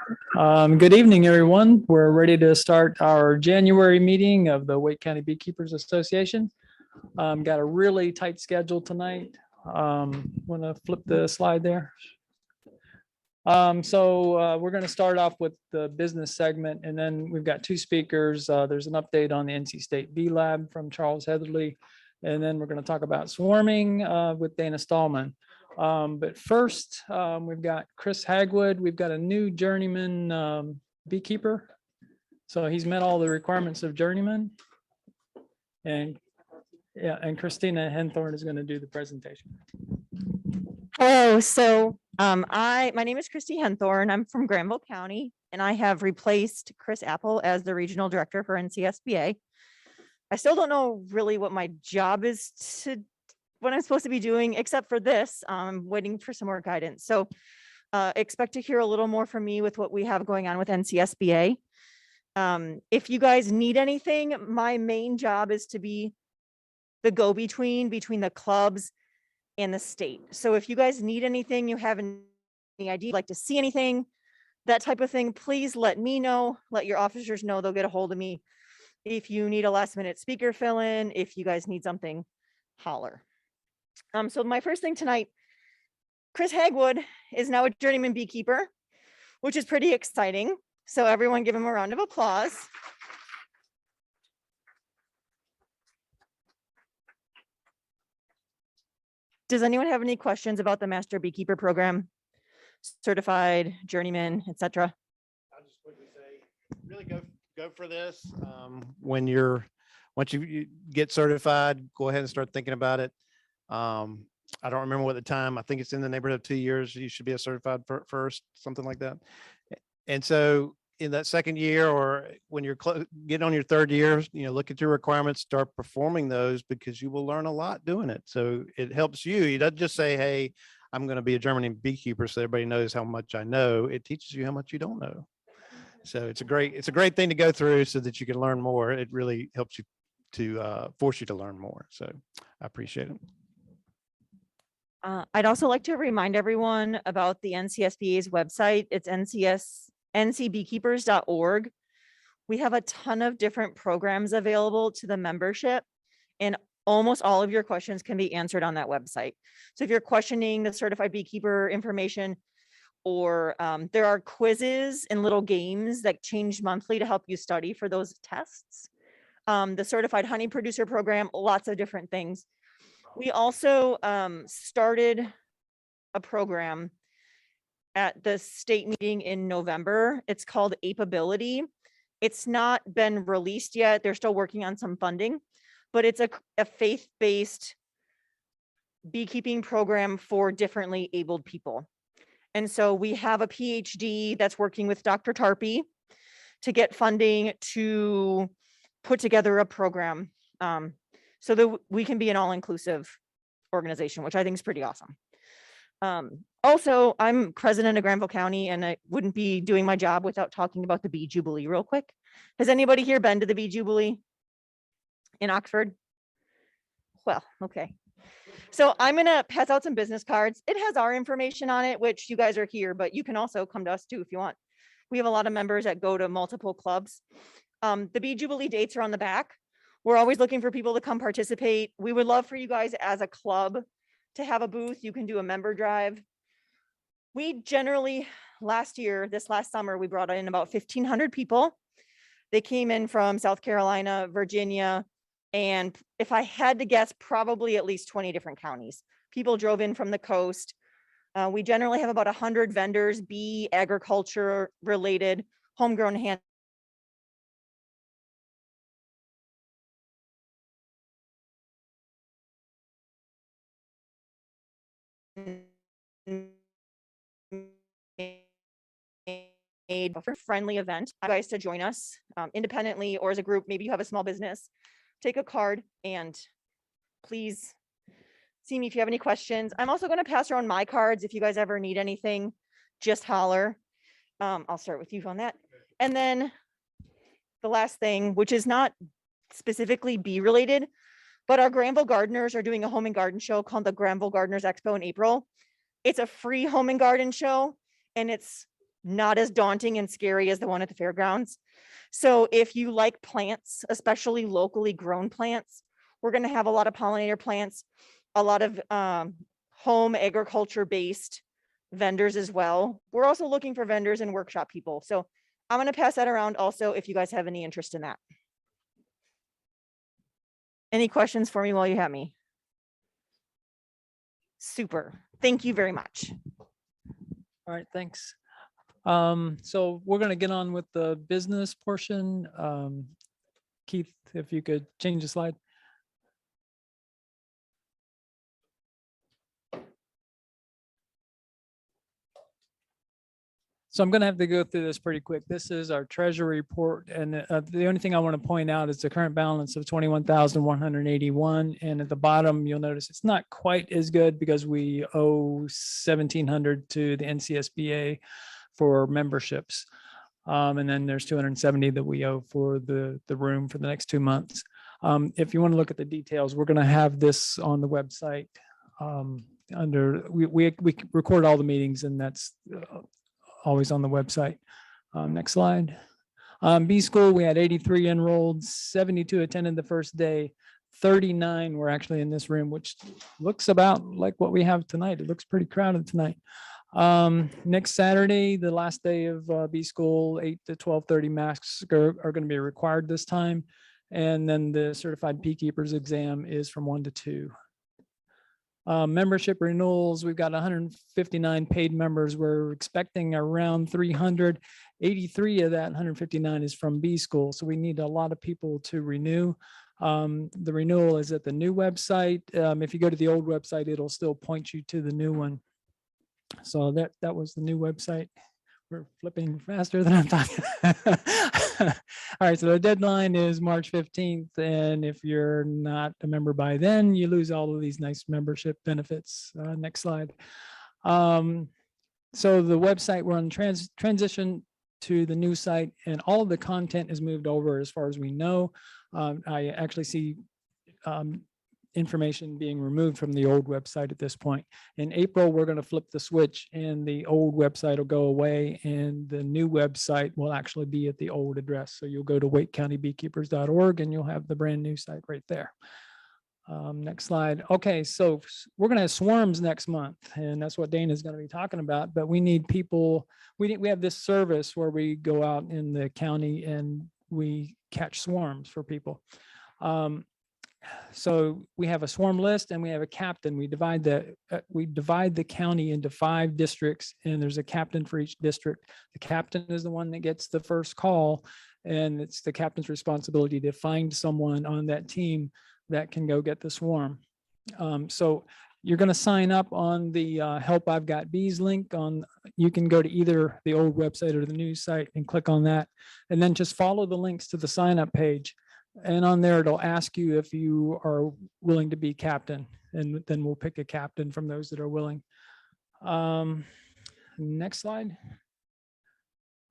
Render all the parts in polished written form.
Good evening, everyone. We're ready to start our January meeting of the Wake County Beekeepers Association. Got a really tight schedule tonight. Want to flip the slide there? We're going to start off with the business segment, and then we've got two speakers. There's an update on the NC State Bee Lab from Charles Heatherly, and then we're going to talk about swarming with Dana Stahlman. But first, we've got Chris Hagwood. We've got a new journeyman beekeeper. So he's met all the requirements of journeyman. And yeah, and Christina Henthorn is going to do the presentation. Hello. So my name is Christy Henthorn. I'm from Granville County, and I have replaced Chris Apple as the regional director for NCSBA. I still don't know really what my job is what I'm supposed to be doing, except for this. I'm waiting for some more guidance. So expect to hear a little more from me with what we have going on with NCSBA. If you guys need anything, my main job is to be the go-between between the clubs and the state. So if you guys need anything, you have any idea, like to see anything, that type of thing, please let me know, let your officers know, they'll get a hold of me. If you need a last minute speaker fill in, if you guys need something, holler. So my first thing tonight, Chris Hagwood is now a journeyman beekeeper, which is pretty exciting. So everyone give him a round of applause. Does anyone have any questions about the Master Beekeeper Program, certified, journeyman, etc.? I'll just quickly say, really go for this. Once you get certified, go ahead and start thinking about it. I don't remember what the time. I think it's in the neighborhood of 2 years. You should be a certified first, something like that. And so in that second year, or when you're getting on your third year, look at your requirements, start performing those, because you will learn a lot doing it. So it helps you. You don't just say, hey, I'm going to be a journeyman beekeeper so everybody knows how much I know. It teaches you how much you don't know. So it's a great thing to go through so that you can learn more. It really helps you to force you to learn more. So I appreciate it. I'd also like to remind everyone about the NCSBA's website. It's ncbeekeepers.org. We have a ton of different programs available to the membership, and almost all of your questions can be answered on that website. So if you're questioning the certified beekeeper information, or there are quizzes and little games that change monthly to help you study for those tests. The certified honey producer program, lots of different things. We also started a program at the state meeting in November. It's called Apeability. It's not been released yet. They're still working on some funding, but it's a faith-based beekeeping program for differently abled people. And so we have a PhD that's working with Dr. Tarpey to get funding to put together a program so that we can be an all-inclusive organization, which I think is pretty awesome. Also, I'm president of Granville County, and I wouldn't be doing my job without talking about the Bee Jubilee real quick. Has anybody here been to the Bee Jubilee in Oxford? Well, okay. So I'm going to pass out some business cards. It has our information on it, which you guys are here, but you can also come to us too if you want. We have a lot of members that go to multiple clubs. The Bee Jubilee dates are on the back. We're always looking for people to come participate. We would love for you guys as a club to have a booth. You can do a member drive. We generally, this last summer, we brought in about 1,500 people. They came in from South Carolina, Virginia, and if I had to guess, probably at least 20 different counties. People drove in from the coast. We generally have about 100 vendors, bee, agriculture related, homegrown hand. A friendly event. You guys to join us independently or as a group. Maybe you have a small business. Take a card and please see me if you have any questions. I'm also going to pass around my cards. If you guys ever need anything, just holler. I'll start with you on that. And then the last thing, which is not specifically bee related, but our Granville gardeners are doing a home and garden show called the Granville Gardeners Expo in April. It's a free home and garden show, and it's not as daunting and scary as the one at the fairgrounds. So if you like plants, especially locally grown plants, we're going to have a lot of pollinator plants, a lot of home agriculture based vendors as well. We're also looking for vendors and workshop people. So I'm going to pass that around also if you guys have any interest in that. Any questions for me while you have me? Super. Thank you very much. All right, thanks. So we're gonna get on with the business portion. Keith, if you could change the slide. So I'm going to have to go through this pretty quick. This is our treasury report. And the only thing I want to point out is the current balance of 21,181. And at the bottom, you'll notice it's not quite as good because we owe 1,700 to the NCSBA for memberships. And then there's 270 that we owe for the room for the next 2 months. If you want to look at the details, we're going to have this on the website. We record all the meetings, and that's always on the website. Next slide. B School, we had 83 enrolled, 72 attended the first day, 39 were actually in this room, which looks about like what we have tonight. It looks pretty crowded tonight. Next Saturday, the last day of B School, 8 to 12:30 masks are going to be required this time. And then the certified beekeepers exam is from 1 to 2. Membership renewals, we've got 159 paid members. We're expecting around 300. 83 of that 159 is from B School. So we need a lot of people to renew. The renewal is at the new website. If you go to the old website, it'll still point you to the new one. So that was the new website. We're flipping faster than I'm talking. All right, so the deadline is March 15th. And if you're not a member by then, you lose all of these nice membership benefits. Next slide. So the website, we're on transition to the new site, and all of the content is moved over as far as we know. I actually see information being removed from the old website at this point. In April, we're going to flip the switch and the old website will go away and the new website will actually be at the old address. So you'll go to wakecountybeekeepers.org and you'll have the brand new site right there. Next slide. Okay, so we're going to have swarms next month, and that's what Dana is going to be talking about. But we need people. We have this service where we go out in the county and we catch swarms for people. So we have a swarm list and we have a captain. We divide the county into 5 districts, and there's a captain for each district. The captain is the one that gets the first call, and it's the captain's responsibility to find someone on that team that can go get the swarm. So you're going to sign up on the Help I've Got Bees link. You can go to either the old website or the new site and click on that, and then just follow the links to the sign up page. And on there, it'll ask you if you are willing to be captain, and then we'll pick a captain from those that are willing. Next slide.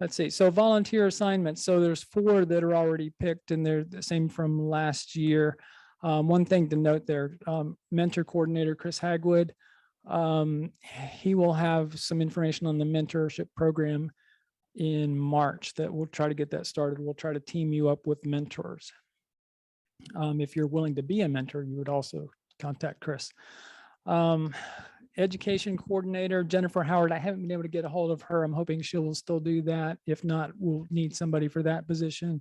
Let's see. So volunteer assignments. So there's 4 that are already picked, and they're the same from last year. One thing to note there, mentor coordinator Chris Hagwood, he will have some information on the mentorship program in March that we'll try to get that started. We'll try to team you up with mentors. If you're willing to be a mentor, you would also contact Chris. Education coordinator, Jennifer Howard. I haven't been able to get a hold of her. I'm hoping she will still do that. If not, we'll need somebody for that position.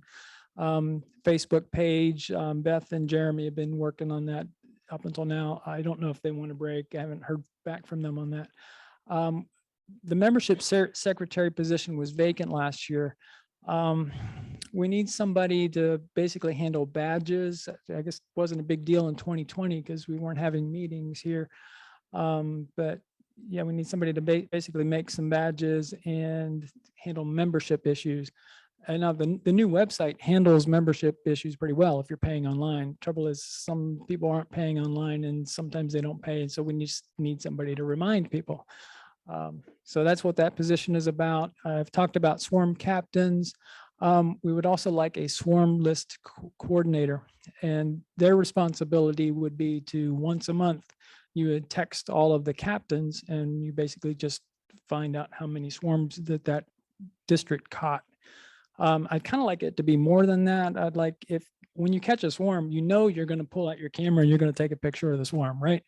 Facebook page, Beth and Jeremy have been working on that up until now. I don't know if they want to break. I haven't heard back from them on that. The membership secretary position was vacant last year. We need somebody to basically handle badges. I guess it wasn't a big deal in 2020 because we weren't having meetings here. But yeah, we need somebody to basically make some badges and handle membership issues. And now the new website handles membership issues pretty well if you're paying online. Trouble is some people aren't paying online and sometimes they don't pay. And so we just need somebody to remind people. So that's what that position is about. I've talked about swarm captains. We would also like a swarm list coordinator, and their responsibility would be to once a month, you would text all of the captains and you basically just find out how many swarms that district caught. I'd kind of like it to be more than that. I'd like when you catch a swarm, you know you're going to pull out your camera and you're going to take a picture of the swarm, right?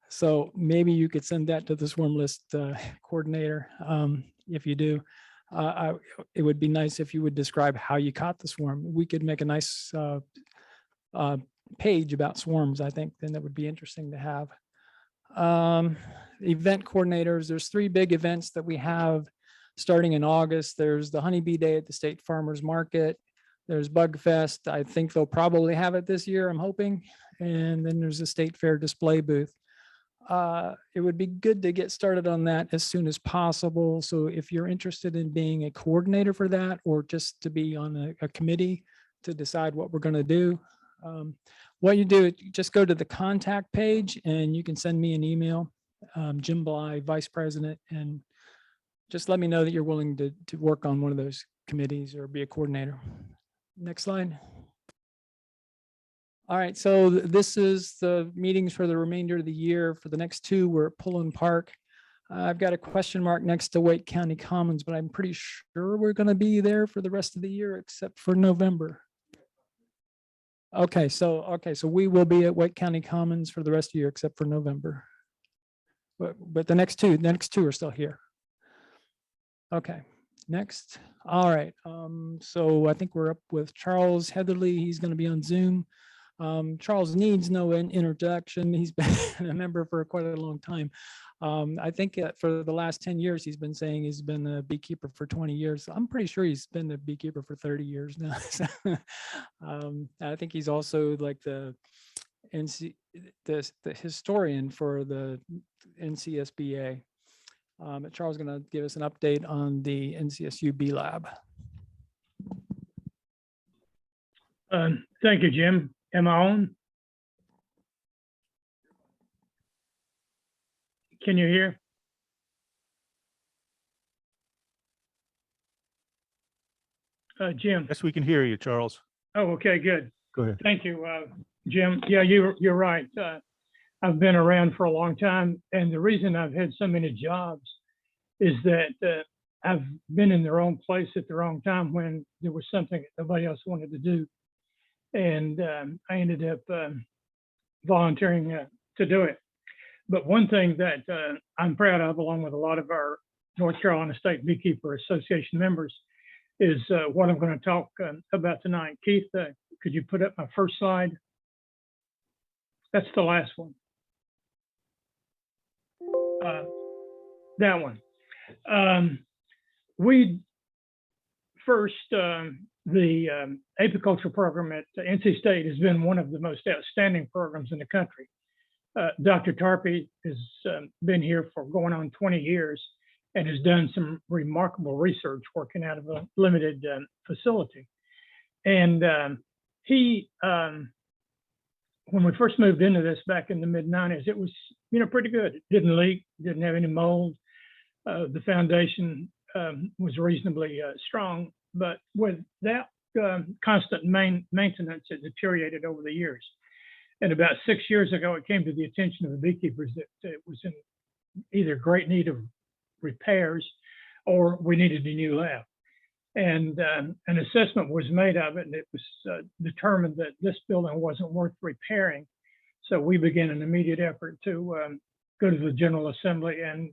So maybe you could send that to the swarm list coordinator if you do. It would be nice if you would describe how you caught the swarm. We could make a nice page about swarms, I think, then that would be interesting to have. Event coordinators, there's 3 big events that we have starting in August. There's the Honeybee Day at the State Farmers Market. There's Bug Fest. I think they'll probably have it this year, I'm hoping. And then there's a State Fair display booth. It would be good to get started on that as soon as possible. So if you're interested in being a coordinator for that, or just to be on a committee to decide what we're going to do, what you do, just go to the contact page and you can send me an email, Jim Bly, Vice President, and just let me know that you're willing to work on one of those committees or be a coordinator. Next slide. All right, so this is the meetings for the remainder of the year. For the next 2, we're at Pullen Park. I've got a question mark next to Wake County Commons, but I'm pretty sure we're going to be there for the rest of the year except for November. Okay, so we will be at Wake County Commons for the rest of the year except for November. But the next two are still here. Okay, next. All right, so I think we're up with Charles Heatherly. He's going to be on Zoom. Charles needs no introduction. He's been a member for quite a long time. I think for the last 10 years, he's been saying he's been a beekeeper for 20 years. I'm pretty sure he's been a beekeeper for 30 years now. I think he's also like the historian for the NCSBA. Charles is going to give us an update on the NCSU Bee Lab. Thank you, Jim. Am I on? Can you hear? Jim. Yes, we can hear you, Charles. Oh, okay, good. Go ahead. Thank you, Jim. Yeah, you're right. I've been around for a long time, and the reason I've had so many jobs is that I've been in the wrong place at the wrong time when there was something that nobody else wanted to do. And I ended up volunteering to do it. But one thing that I'm proud of, along with a lot of our North Carolina State Beekeeper Association members, is what I'm going to talk about tonight. Keith, could you put up my first slide? That's the last one. That one. We first, the apiculture program at NC State has been one of the most outstanding programs in the country. Dr. Tarpey has been here for going on 20 years and has done some remarkable research working out of a limited facility. And he, when we first moved into this back in the mid-90s, it was, pretty good. It didn't leak, didn't have any mold. The foundation was reasonably strong, but without constant maintenance, it deteriorated over the years. And about 6 years ago, it came to the attention of the beekeepers that it was in either great need of repairs or we needed a new lab. And an assessment was made of it, and it was determined that this building wasn't worth repairing. So we began an immediate effort to go to the General Assembly and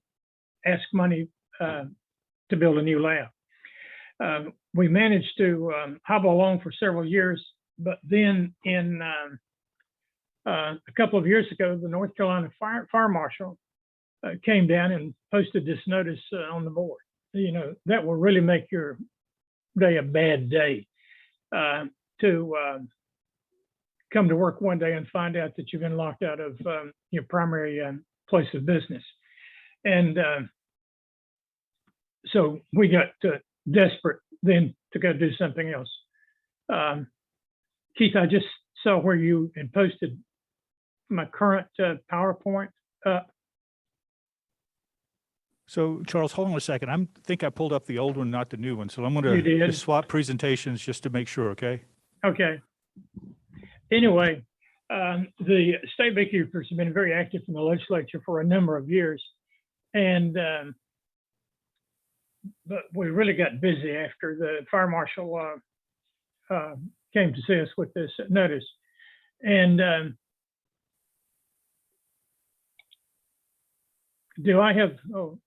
ask money to build a new lab. We managed to hobble along for several years, but then in a couple of years ago, the North Carolina Fire Marshal came down and posted this notice on the board. That will really make your day a bad day, to come to work one day and find out that you've been locked out of your primary place of business. And so we got desperate then to go do something else. Keith, I just saw where you had posted my current PowerPoint up. So Charles, hold on a second. I think I pulled up the old one, not the new one. So I'm going You did? to swap presentations just to make sure. Okay. Okay. Anyway, the state beekeepers have been very active in the legislature for a number of years. And but we really got busy after the fire marshal came to see us with this notice. And do I have, oh,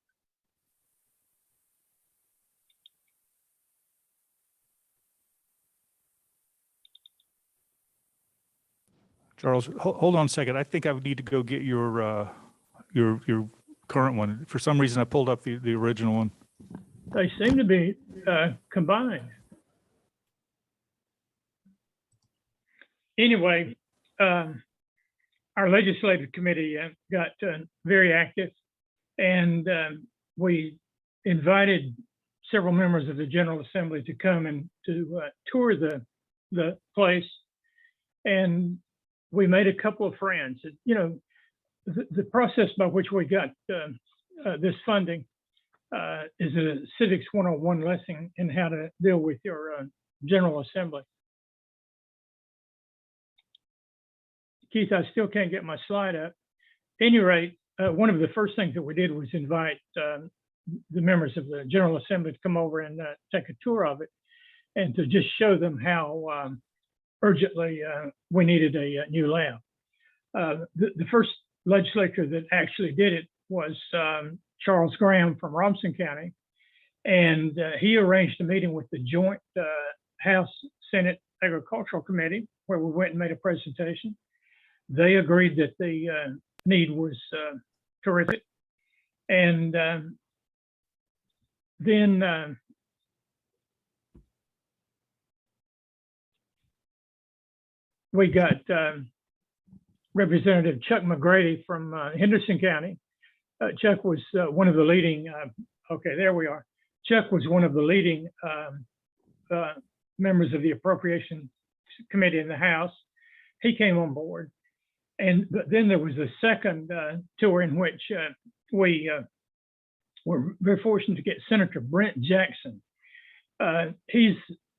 Charles, hold on a second. I think I would need to go get your current one. For some reason, I pulled up the original one. they seem to be combined. Anyway, our legislative committee got very active, and we invited several members of the General Assembly to come and to tour the place. And we made a couple of friends. You know, the process by which we got this funding is a Civics 101 lesson in how to deal with your General Assembly. Keith, I still can't get my slide up. At any rate, one of the first things that we did was invite the members of the General Assembly to come over and take a tour of it, and to just show them how urgently we needed a new lab. The first legislature that actually did it was Charles Graham from Robinson County, and he arranged a meeting with the joint House Senate Agricultural Committee, where we went and made a presentation. They agreed that the need was terrific, and then we got Representative Chuck McGrady from Henderson County. Chuck was one of the leading, okay, there we are. Chuck was one of the leading members of the Appropriations Committee in the House. He came on board. But then there was a second tour in which we were very fortunate to get Senator Brent Jackson. He's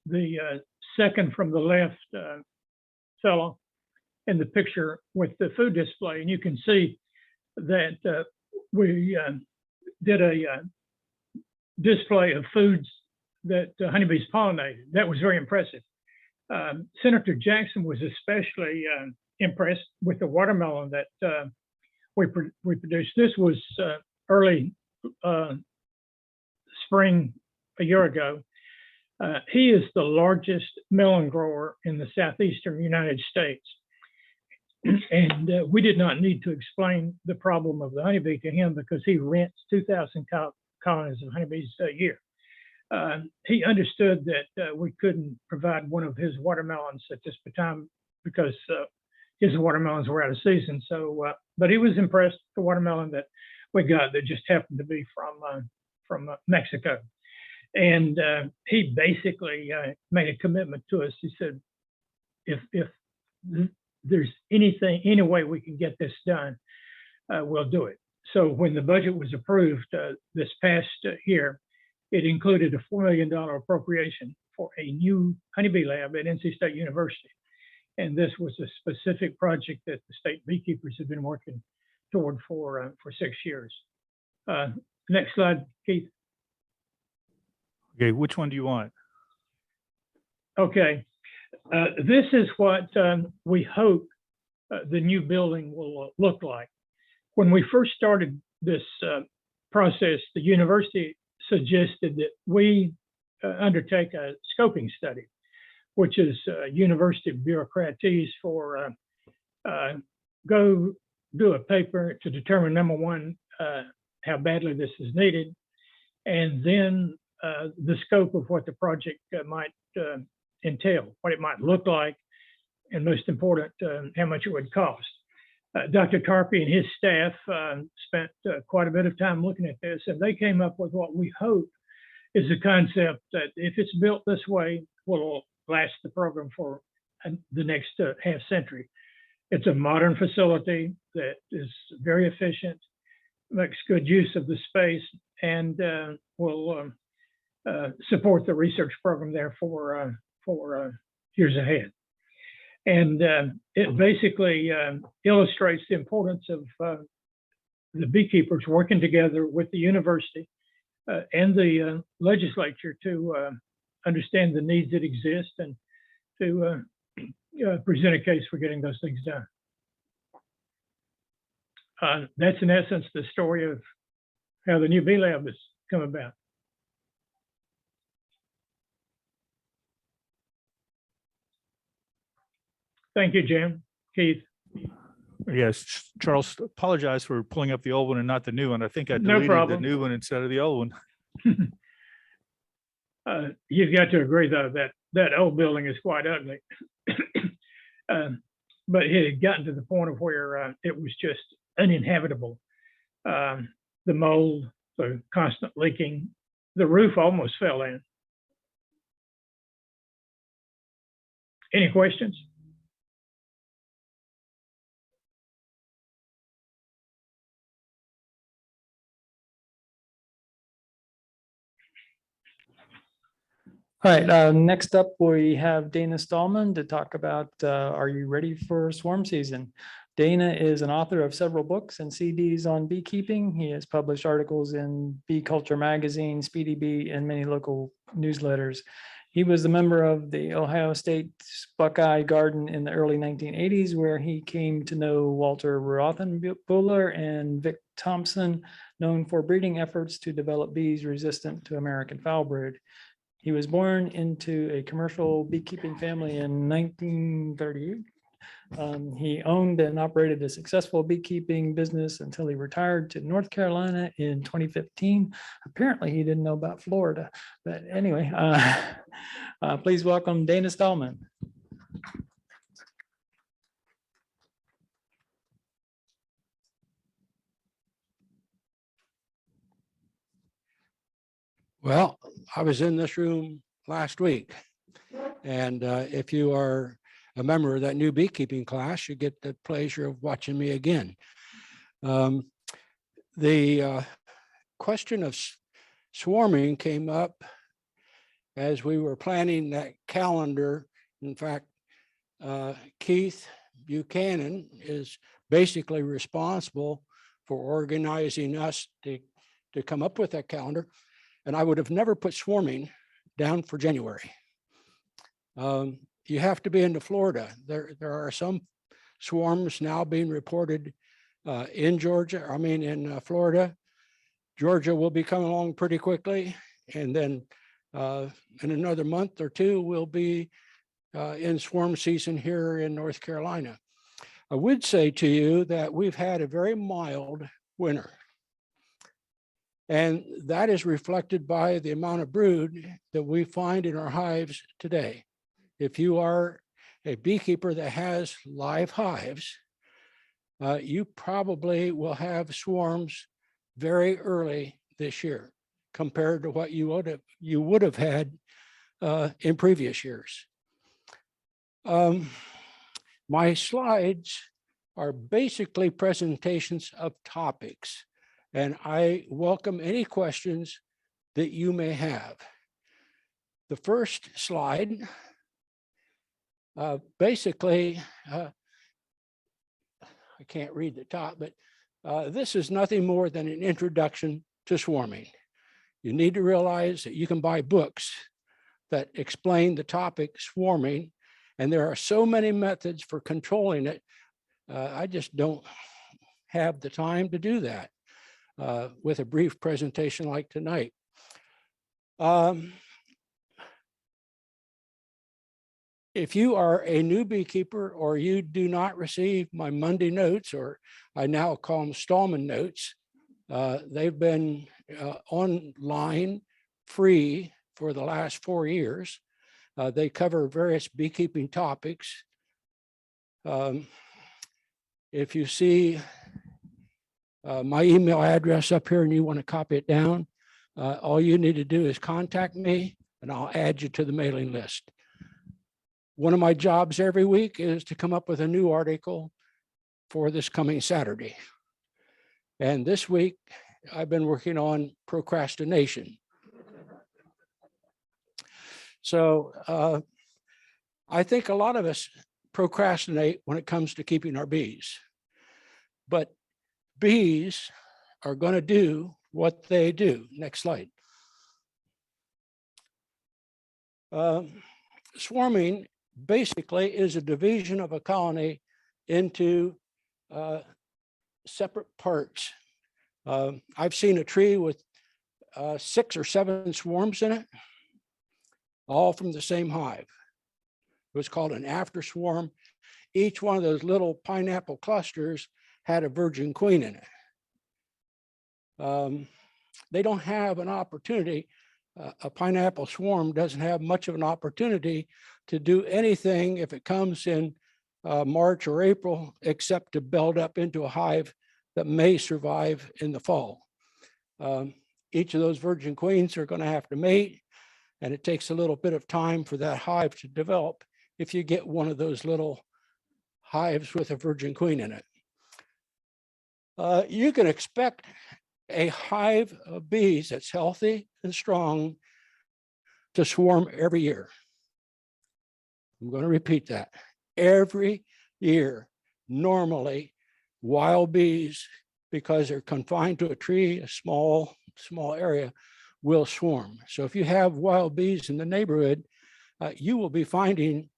the second from the left fellow in the picture with the food display. And you can see that we did a display of foods that honeybees pollinated. That was very impressive. Senator Jackson was especially impressed with the watermelon that we produced. This was early spring a year ago. He is the largest melon grower in the southeastern United States. And we did not need to explain the problem of the honeybee to him, because he rents 2,000 colonies of honeybees a year. He understood that we couldn't provide one of his watermelons at this time because his watermelons were out of season. So, but he was impressed with the watermelon that we got that just happened to be from Mexico. And he basically made a commitment to us. He said, if there's any way we can get this done, we'll do it. So when the budget was approved this past year, it included a $4 million appropriation for a new honeybee lab at NC State University. And this was a specific project that the state beekeepers have been working toward for 6 years. Next slide, Keith. Okay, which one do you want? Okay, this is what we hope the new building will look like. When we first started this process, the university suggested that we undertake a scoping study, which is university bureaucratese for go do a paper to determine, number one, how badly this is needed, and then the scope of what the project might entail, what it might look like, and most important, how much it would cost. Dr. Tarpey and his staff spent quite a bit of time looking at this, and they came up with what we hope is a concept that, if it's built this way, will last the program for the next half century. It's a modern facility that is very efficient, makes good use of the space, and will support the research program there for years ahead. And it basically illustrates the importance of the beekeepers working together with the university and the legislature to understand the needs that exist and to present a case for getting those things done. That's in essence the story of how the new Bee Lab has come about. Thank you, Jim. Keith. Yes, Charles, apologize for pulling up the old one and not the new one. I think I No deleted the problem. new one instead of the old one. You've got to agree, though, that that old building is quite ugly. But it had gotten to the point of where it was just uninhabitable. The mold, the constant leaking, the roof almost fell in. Any questions? All right, next up, we have Dana Stahlman to talk about, are you ready for swarm season? Dana is an author of several books and CDs on beekeeping. He has published articles in Bee Culture Magazine, Speedy Bee, and many local newsletters. He was a member of the Ohio State Buckeye Garden in the early 1980s, where he came to know Walter Rothenbuehler and Vic Thompson, known for breeding efforts to develop bees resistant to American foulbrood. He was born into a commercial beekeeping family in 1938. He owned and operated a successful beekeeping business until he retired to North Carolina in 2015. Apparently, he didn't know about Florida, but anyway, please welcome Dana Stahlman. Well, I was in this room last week. And if you are a member of that new beekeeping class, you get the pleasure of watching me again. The question of swarming came up as we were planning that calendar. In fact, Keith Buchanan is basically responsible for organizing us to come up with that calendar. And I would have never put swarming down for January. You have to be into Florida. There are some swarms now being reported in Georgia, in Florida. Georgia will be coming along pretty quickly. And then in another month or two, we'll be in swarm season here in North Carolina. I would say to you that we've had a very mild winter. And that is reflected by the amount of brood that we find in our hives today. If you are a beekeeper that has live hives, you probably will have swarms very early this year compared to what you would have had in previous years. My slides are basically presentations of topics, and I welcome any questions that you may have. The first slide, basically, I can't read the top, but this is nothing more than an introduction to swarming. You need to realize that you can buy books that explain the topic swarming, and there are so many methods for controlling it. I just don't have the time to do that with a brief presentation like tonight. If you are a new beekeeper or you do not receive my Monday notes, or I now call them Stahlman notes, they've been online free for the last 4 years. They cover various beekeeping topics. If you see my email address up here and you want to copy it down, all you need to do is contact me and I'll add you to the mailing list. One of my jobs every week is to come up with a new article for this coming Saturday. And this week, I've been working on procrastination. So I think a lot of us procrastinate when it comes to keeping our bees. But bees are going to do what they do. Next slide. Swarming basically is a division of a colony into separate parts. I've seen a tree with 6 or 7 swarms in it, all from the same hive. It was called an after swarm. Each one of those little pineapple clusters had a virgin queen in it. They don't have an opportunity. A pineapple swarm doesn't have much of an opportunity to do anything if it comes in March or April, except to build up into a hive that may survive in the fall. Each of those virgin queens are going to have to mate, and it takes a little bit of time for that hive to develop if you get one of those little hives with a virgin queen in it. You can expect a hive of bees that's healthy and strong to swarm every year. I'm going to repeat that. Every year, normally, wild bees, because they're confined to a tree, a small area, will swarm. So if you have wild bees in the neighborhood, you will be finding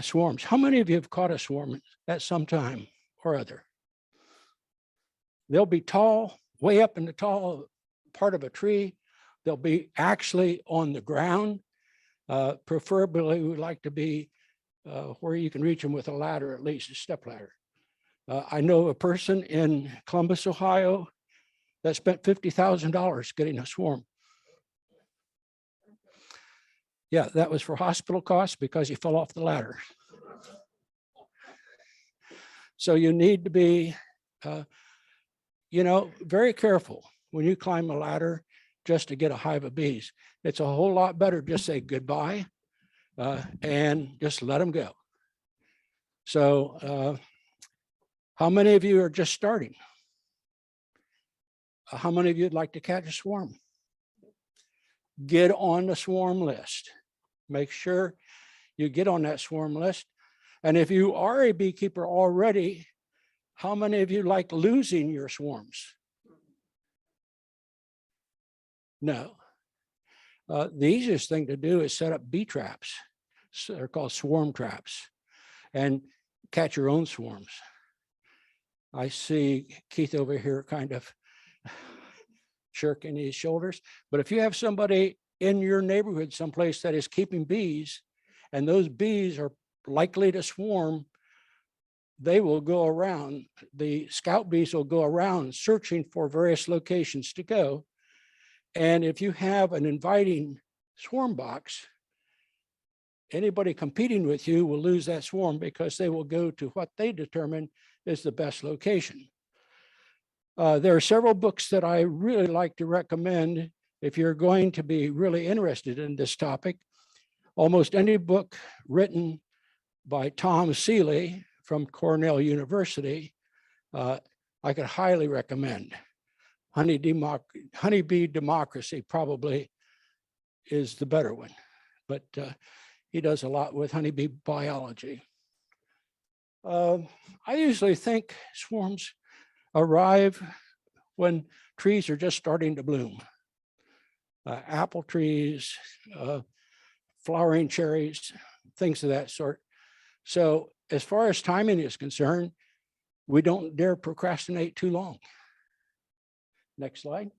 swarms. How many of you have caught a swarm at some time or other? They'll be tall, way up in the tall part of a tree. They'll be actually on the ground. Preferably, we would like to be where you can reach them with a ladder, at least a step ladder. I know a person in Columbus, Ohio, that spent $50,000 getting a swarm. Yeah, that was for hospital costs because he fell off the ladder. So you need to be, very careful when you climb a ladder just to get a hive of bees. It's a whole lot better just say goodbye and just let them go. So how many of you are just starting? How many of you would like to catch a swarm? Get on the swarm list. Make sure you get on that swarm list. And if you are a beekeeper already, how many of you like losing your swarms? No. The easiest thing to do is set up bee traps. So they're called swarm traps, and catch your own swarms. I see Keith over here kind of shirking his shoulders. But if you have somebody in your neighborhood someplace that is keeping bees, and those bees are likely to swarm, they will go around. The scout bees will go around searching for various locations to go. And if you have an inviting swarm box, anybody competing with you will lose that swarm because they will go to what they determine is the best location. There are several books that I really like to recommend if you're going to be really interested in this topic. Almost any book written by Tom Seeley from Cornell University, I could highly recommend. Honeybee Democracy probably is the better one, but he does a lot with honeybee biology. I usually think swarms arrive when trees are just starting to bloom. Apple trees, flowering cherries, things of that sort. So as far as timing is concerned, we don't dare procrastinate too long. Next slide.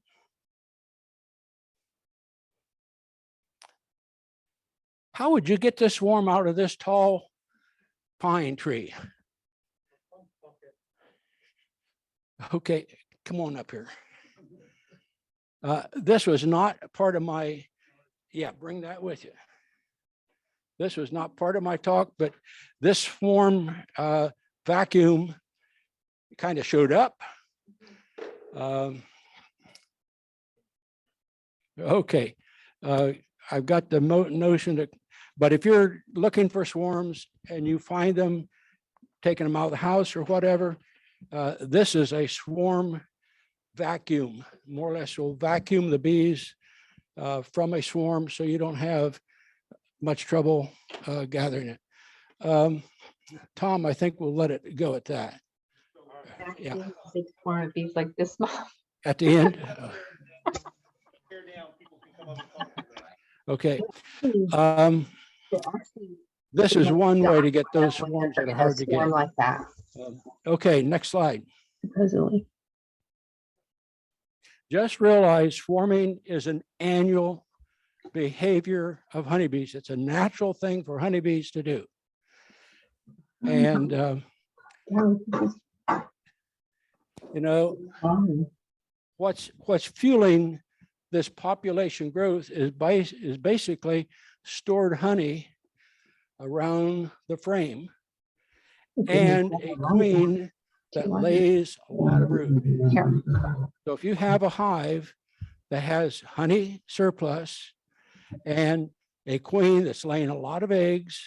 How would you get this swarm out of this tall pine tree? Okay, come on up here. This was not part of my, bring that with you. This was not part of my talk, but this swarm vacuum kind of showed up. Okay, I've got the notion that, but if you're looking for swarms and you find them, taking them out of the house or whatever, this is a swarm vacuum. More or less will vacuum the bees from a swarm so you don't have much trouble gathering it. Tom, I think we'll let it go at that. Yeah. Six more of these like this small. At the end? Okay. This is one way to get those swarms that are hard to get. Like that, Okay, next slide. supposedly. Just realize swarming is an annual behavior of honeybees. It's a natural thing for honeybees to do. And, you know, what's fueling this population growth is basically stored honey around the frame and a queen that lays a lot of brood. Here. So if you have a hive that has honey surplus and a queen that's laying a lot of eggs,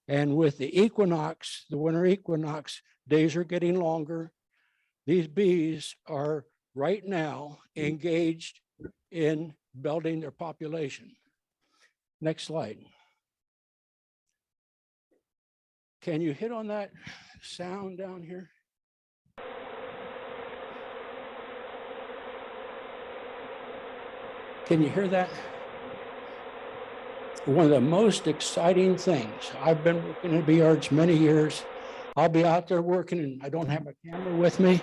and with the equinox, the winter equinox, days are getting longer. These bees are right now engaged in building their population. Next slide. Can you hit on that sound down here? Can you hear that? One of the most exciting things. I've been working in bee yards many years. I'll be out there working and I don't have a camera with me,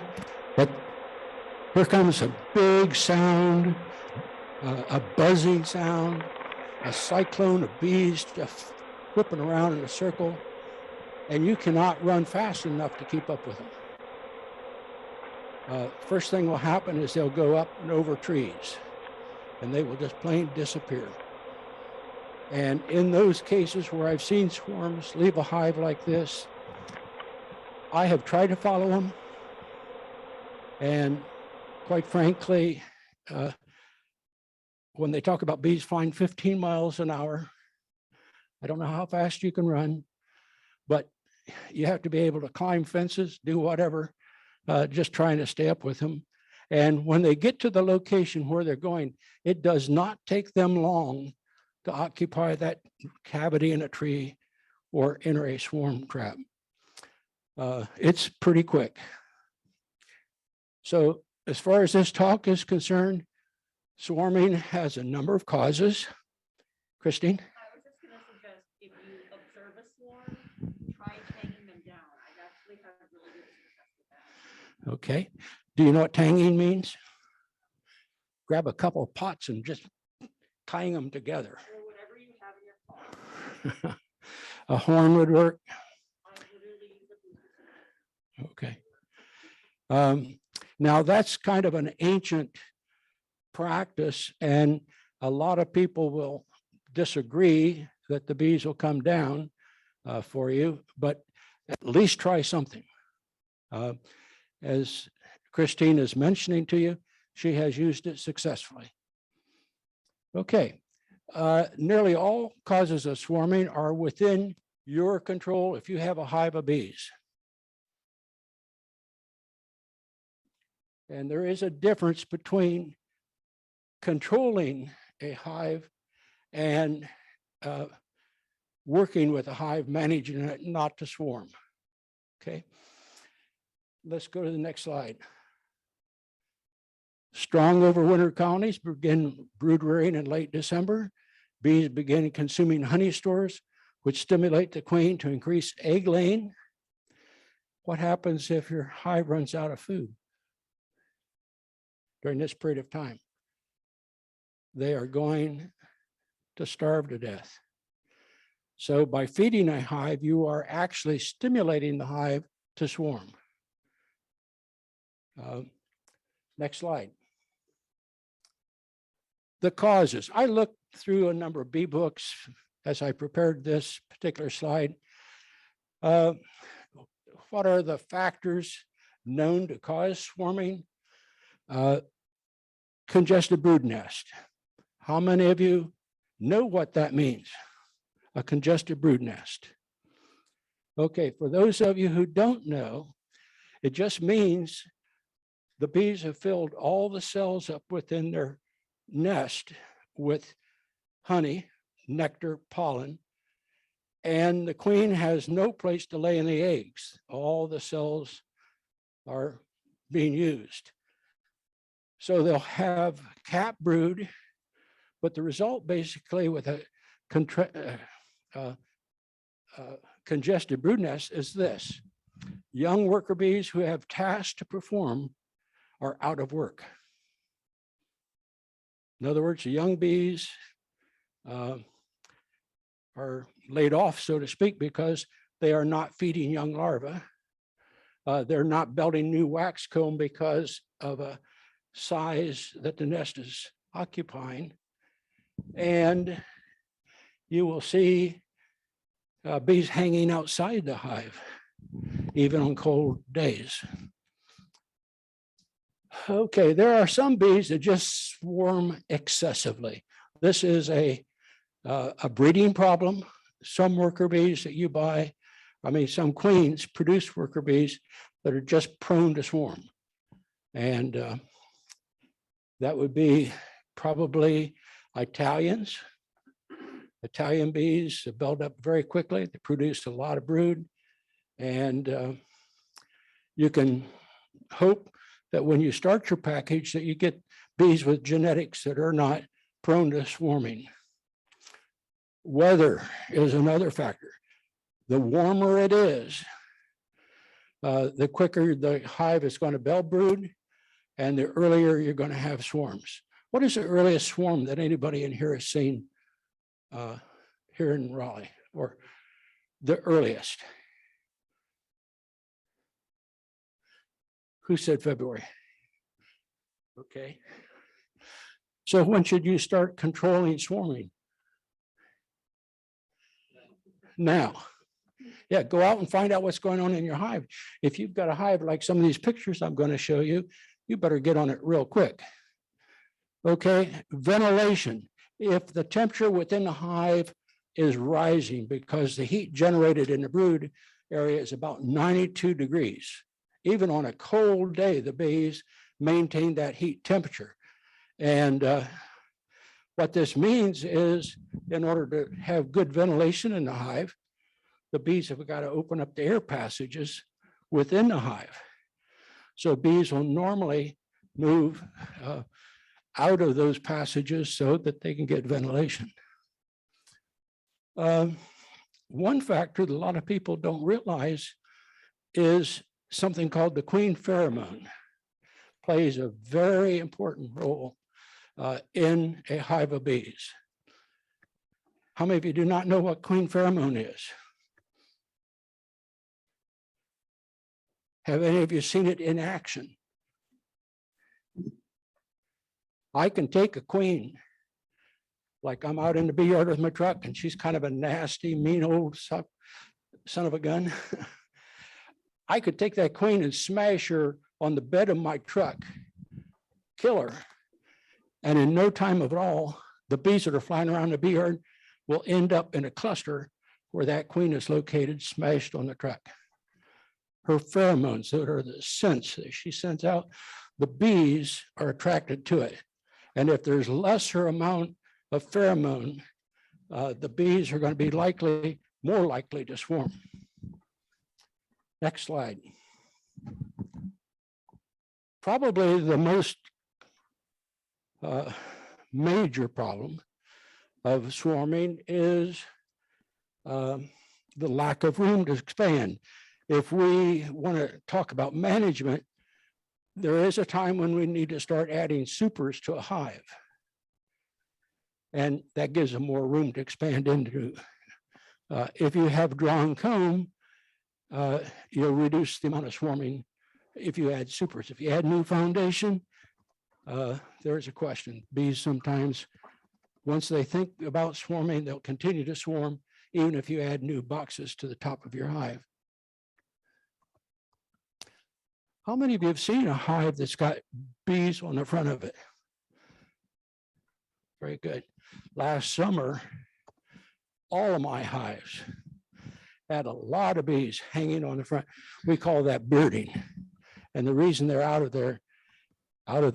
but here comes a big sound, a buzzing sound, a cyclone of bees just whipping around in a circle, and you cannot run fast enough to keep up with them. First thing will happen is they'll go up and over trees, and they will just plain disappear. And in those cases where I've seen swarms leave a hive like this, I have tried to follow them. And quite frankly, when they talk about bees flying 15 miles an hour, I don't know how fast you can run, but you have to be able to climb fences, do whatever, just trying to stay up with them. And when they get to the location where they're going, it does not take them long to occupy that cavity in a tree or enter a swarm trap. It's pretty quick. So as far as this talk is concerned, swarming has a number of causes. Christine? I was just going to suggest if you observe a swarm, try taking them down. I've actually had really good success with that. Okay. Do you know what tanging means? Grab a couple of pots and just tying them together. Or whatever you have in your car. A horn would work. I literally use a Okay. Now that's kind of an ancient practice, and a lot of people will disagree that the bees will come down for you, but at least try something. As Christine is mentioning to you, she has used it successfully. Okay. Nearly all causes of swarming are within your control if you have a hive of bees. And there is a difference between controlling a hive and working with a hive, managing it not to swarm. Okay. Let's go to the next slide. Strong overwinter colonies begin brood rearing in late December. Bees begin consuming honey stores, which stimulate the queen to increase egg laying. What happens if your hive runs out of food during this period of time? They are going to starve to death. So by feeding a hive, you are actually stimulating the hive to swarm. Next slide. The causes. I looked through a number of bee books as I prepared this particular slide. What are the factors known to cause swarming? Congested brood nest. How many of you know what that means? A congested brood nest. Okay, for those of you who don't know, it just means the bees have filled all the cells up within their nest with honey, nectar, pollen, and the queen has no place to lay any eggs. All the cells are being used. So they'll have cap brood, but the result basically with a congested brood nest is this. Young worker bees who have tasks to perform are out of work. In other words, the young bees are laid off, so to speak, because they are not feeding young larvae. They're not building new wax comb because of a size that the nest is occupying. And you will see bees hanging outside the hive, even on cold days. Okay, there are some bees that just swarm excessively. This is a breeding problem. Some worker bees that you buy, some queens produce worker bees that are just prone to swarm. And that would be probably Italians. Italian bees build up very quickly. They produce a lot of brood. And you can hope that when you start your package that you get bees with genetics that are not prone to swarming. Weather is another factor. The warmer it is, the quicker the hive is going to build brood, and the earlier you're going to have swarms. What is the earliest swarm that anybody in here has seen here in Raleigh, or the earliest? Who said February? Okay. So when should you start controlling swarming? Now. Yeah, go out and find out what's going on in your hive. If you've got a hive like some of these pictures I'm going to show you, you better get on it real quick. Okay, ventilation. If the temperature within the hive is rising because the heat generated in the brood area is about 92 degrees, even on a cold day, the bees maintain that heat temperature. And what this means is, in order to have good ventilation in the hive, the bees have got to open up the air passages within the hive. So bees will normally move out of those passages so that they can get ventilation. One factor that a lot of people don't realize is something called the queen pheromone. Plays a very important role in a hive of bees. How many of you do not know what queen pheromone is? Have any of you seen it in action? I can take a queen, like I'm out in the bee yard with my truck and she's kind of a nasty, mean old son of a gun. I could take that queen and smash her on the bed of my truck, kill her. And in no time at all, the bees that are flying around the bee yard will end up in a cluster where that queen is located, smashed on the truck. Her pheromones, that are the scents that she sends out, the bees are attracted to it. And if there's lesser amount of pheromone, the bees are going to be more likely to swarm. Next slide. Probably the most major problem of swarming is the lack of room to expand. If we want to talk about management, there is a time when we need to start adding supers to a hive. And that gives them more room to expand into. If you have drawn comb, you'll reduce the amount of swarming if you add supers. If you add new foundation, there's a question. Bees sometimes, once they think about swarming, they'll continue to swarm, even if you add new boxes to the top of your hive. How many of you have seen a hive that's got bees on the front of it? Very good. Last summer, all of my hives had a lot of bees hanging on the front. We call that bearding. And the reason they're out of the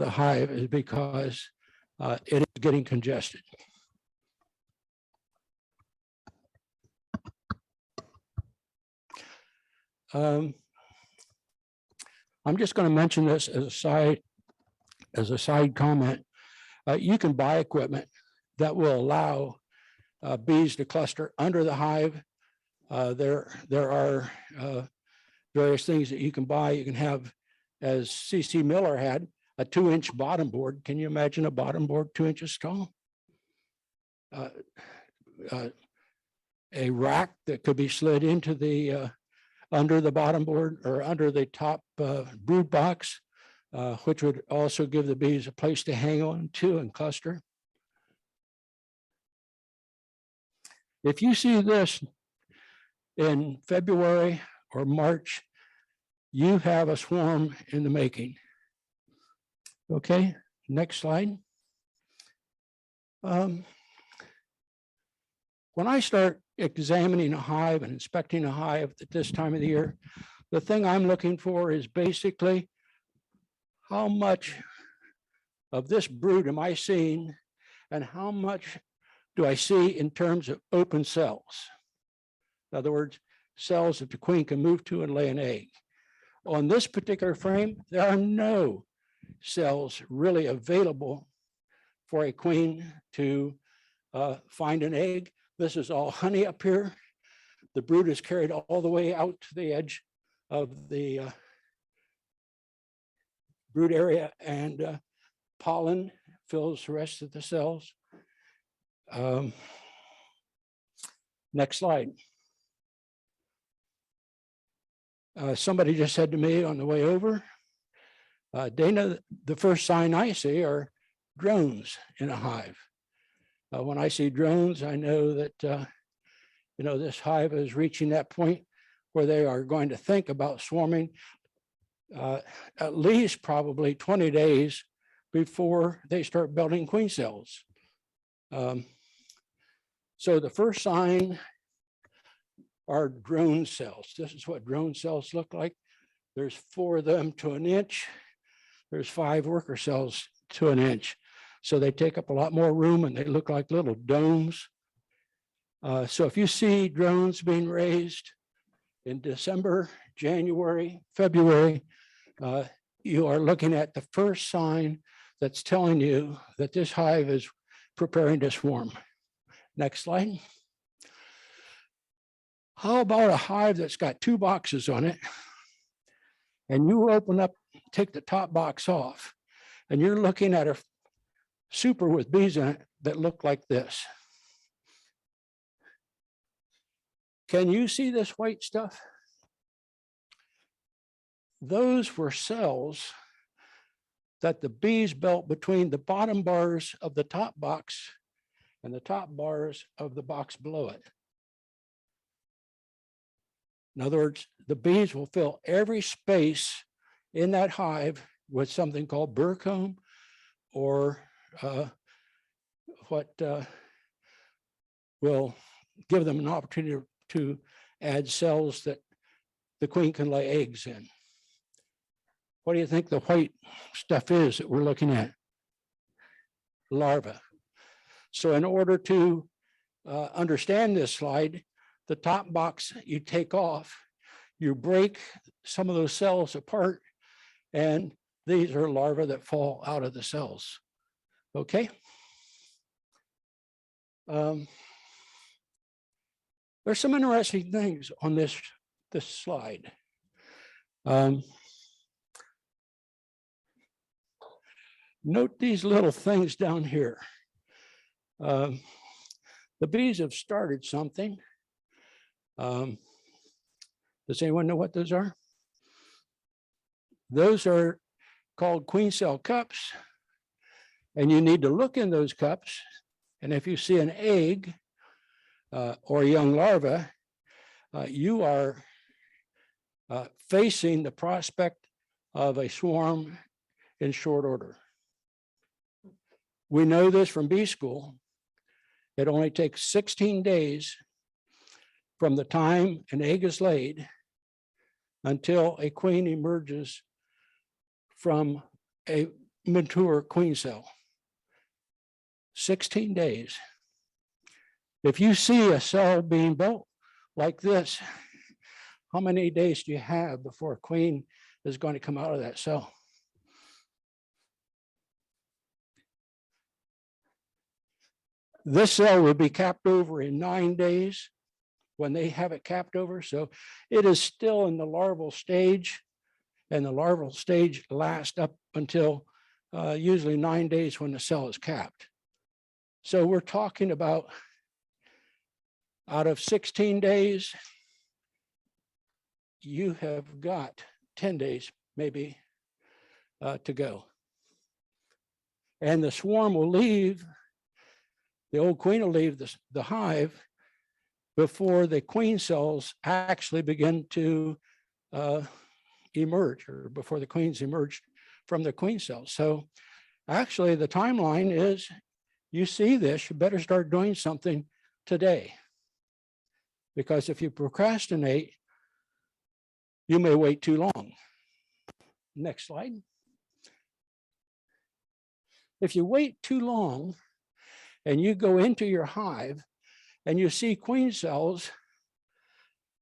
hive is because it is getting congested. I'm just going to mention this as a side as a side comment, you can buy equipment that will allow bees to cluster under the hive. There are various things that you can buy. You can have, as C.C. Miller had, a 2-inch bottom board. Can you imagine a bottom board 2 inches tall? A rack that could be slid into the under the bottom board or under the top brood box, which would also give the bees a place to hang on to and cluster. If you see this in February or March, you have a swarm in the making. Okay, next slide. When I start examining a hive and inspecting a hive at this time of the year, the thing I'm looking for is basically how much of this brood am I seeing and how much do I see in terms of open cells? In other words, cells that the queen can move to and lay an egg. On this particular frame, there are no cells really available for a queen to find an egg. This is all honey up here. The brood is carried all the way out to the edge of the brood area, and pollen fills the rest of the cells. Next slide. Somebody just said to me on the way over, Dana, the first sign I see are drones in a hive. When I see drones, I know that this hive is reaching that point where they are going to think about swarming at least probably 20 days before they start building queen cells. So the first sign are drone cells. This is what drone cells look like. There's 4 of them to an inch. There's 5 worker cells to an inch. So they take up a lot more room and they look like little domes. So if you see drones being raised in December, January, February, you are looking at the first sign that's telling you that this hive is preparing to swarm. Next slide. How about a hive that's got 2 boxes on it? And you open up, take the top box off, and you're looking at a super with bees in it that look like this. Can you see this white stuff? Those were cells that the bees built between the bottom bars of the top box and the top bars of the box below it. In other words, the bees will fill every space in that hive with something called burr comb or what will give them an opportunity to add cells that the queen can lay eggs in. What do you think the white stuff is that we're looking at? Larvae. So in order to understand this slide, the top box you take off, you break some of those cells apart, and these are larvae that fall out of the cells. Okay. There's some interesting things on this slide. Note these little things down here. The bees have started something. Does anyone know what those are? Those are called queen cell cups. And you need to look in those cups. And if you see an egg or a young larva, you are facing the prospect of a swarm in short order. We know this from bee school. It only takes 16 days from the time an egg is laid until a queen emerges from a mature queen cell. 16 days. If you see a cell being built like this, how many days do you have before a queen is going to come out of that cell? This cell will be capped over in 9 days when they have it capped over. So it is still in the larval stage, and the larval stage lasts up until usually 9 days when the cell is capped. So we're talking about out of 16 days, you have got 10 days maybe to go. And the swarm will leave, the old queen will leave the hive before the queen cells actually begin to emerge, or before the queens emerge from the queen cells. So actually the timeline is, you see this, you better start doing something today. Because if you procrastinate, you may wait too long. Next slide. If you wait too long and you go into your hive and you see queen cells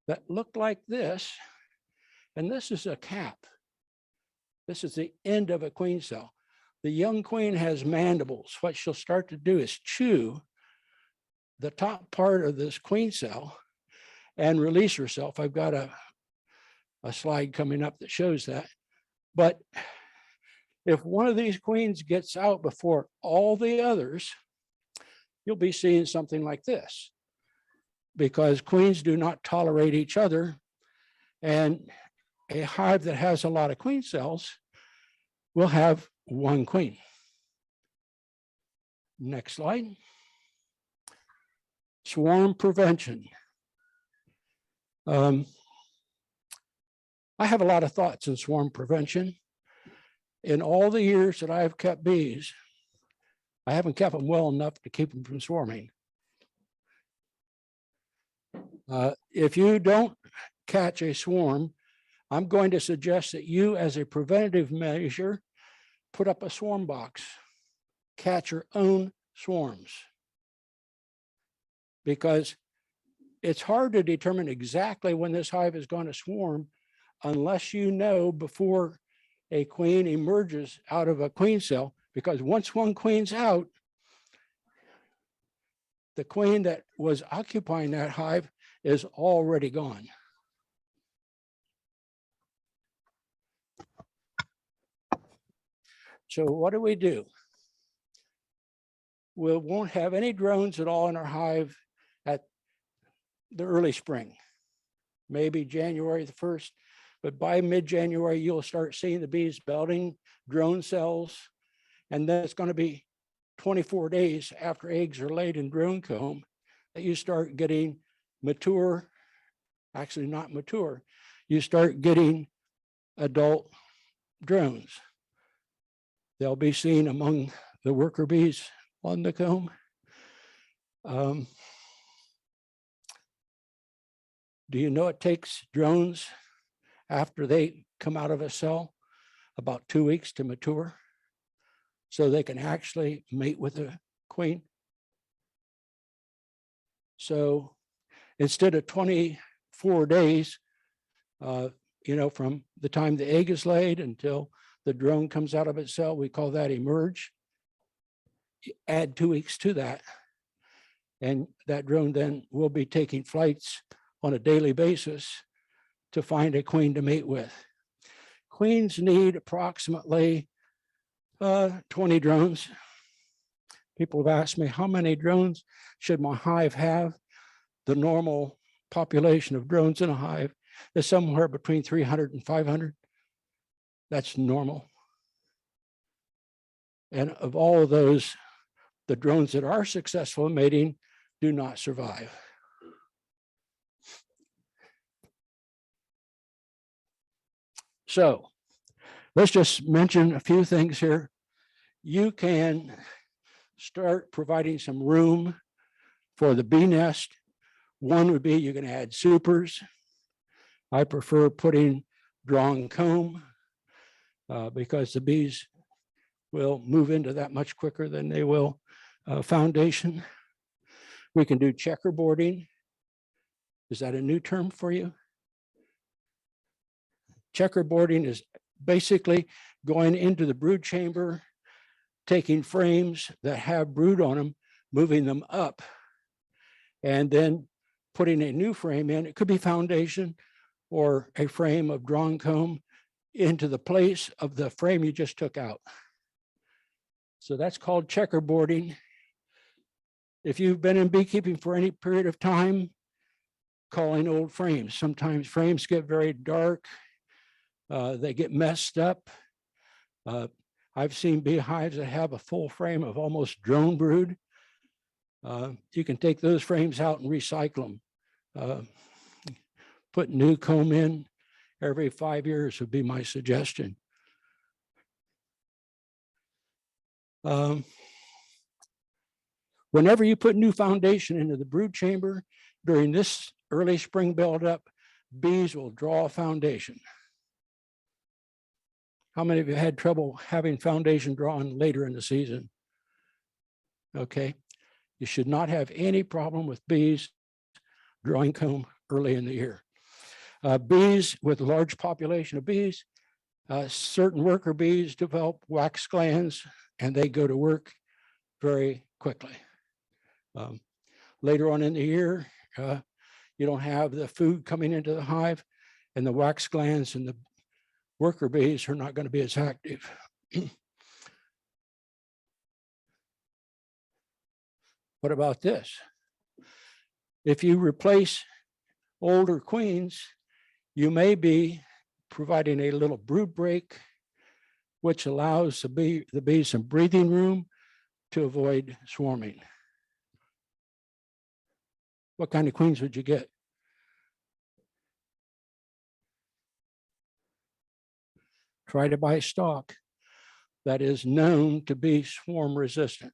that look like this, and this is a cap. This is the end of a queen cell. The young queen has mandibles. What she'll start to do is chew the top part of this queen cell and release herself. I've got a slide coming up that shows that. But if one of these queens gets out before all the others, you'll be seeing something like this, because queens do not tolerate each other. And a hive that has a lot of queen cells will have one queen. Next slide. Swarm prevention. I have a lot of thoughts on swarm prevention. In all the years that I've kept bees, I haven't kept them well enough to keep them from swarming. If you don't catch a swarm, I'm going to suggest that you, as a preventative measure, put up a swarm box, catch your own swarms. Because it's hard to determine exactly when this hive is going to swarm unless you know before a queen emerges out of a queen cell, because once one queen's out, the queen that was occupying that hive is already gone. So what do? We won't have any drones at all in our hive at the early spring, maybe January the 1st, but by mid-January, you'll start seeing the bees building drone cells. And then it's going to be 24 days after eggs are laid in drone comb that you start getting mature, actually not mature, you start getting adult drones. They'll be seen among the worker bees on the comb. Do you know it takes drones, after they come out of a cell, about 2 weeks to mature, so they can actually mate with a queen? So instead of 24 days, from the time the egg is laid until the drone comes out of its cell, we call that emerge. You add 2 weeks to that, and that drone then will be taking flights on a daily basis to find a queen to mate with. Queens need approximately 20 drones. People have asked me, how many drones should my hive have? The normal population of drones in a hive is somewhere between 300 and 500. That's normal. And of all of those, the drones that are successful in mating do not survive. So let's just mention a few things here. You can start providing some room for the bee nest. One would be you can add supers. I prefer putting drawn comb because the bees will move into that much quicker than they will foundation. We can do checkerboarding. Is that a new term for you? Checkerboarding is basically going into the brood chamber, taking frames that have brood on them, moving them up, and then putting a new frame in. It could be foundation or a frame of drawn comb into the place of the frame you just took out. So that's called checkerboarding. If you've been in beekeeping for any period of time, calling old frames. Sometimes frames get very dark. They get messed up. I've seen beehives that have a full frame of almost drone brood. You can take those frames out and recycle them. Put new comb in every 5 years would be my suggestion. Whenever you put new foundation into the brood chamber during this early spring buildup, bees will draw a foundation. How many of you had trouble having foundation drawn later in the season? Okay, you should not have any problem with bees drawing comb early in the year. Bees with a large population of bees, certain worker bees develop wax glands and they go to work very quickly. Later on in the year, you don't have the food coming into the hive, and the wax glands and the worker bees are not going to be as active. What about this? If you replace older queens, you may be providing a little brood break, which allows the bees some breathing room to avoid swarming. What kind of queens would you get? Try to buy stock that is known to be swarm resistant.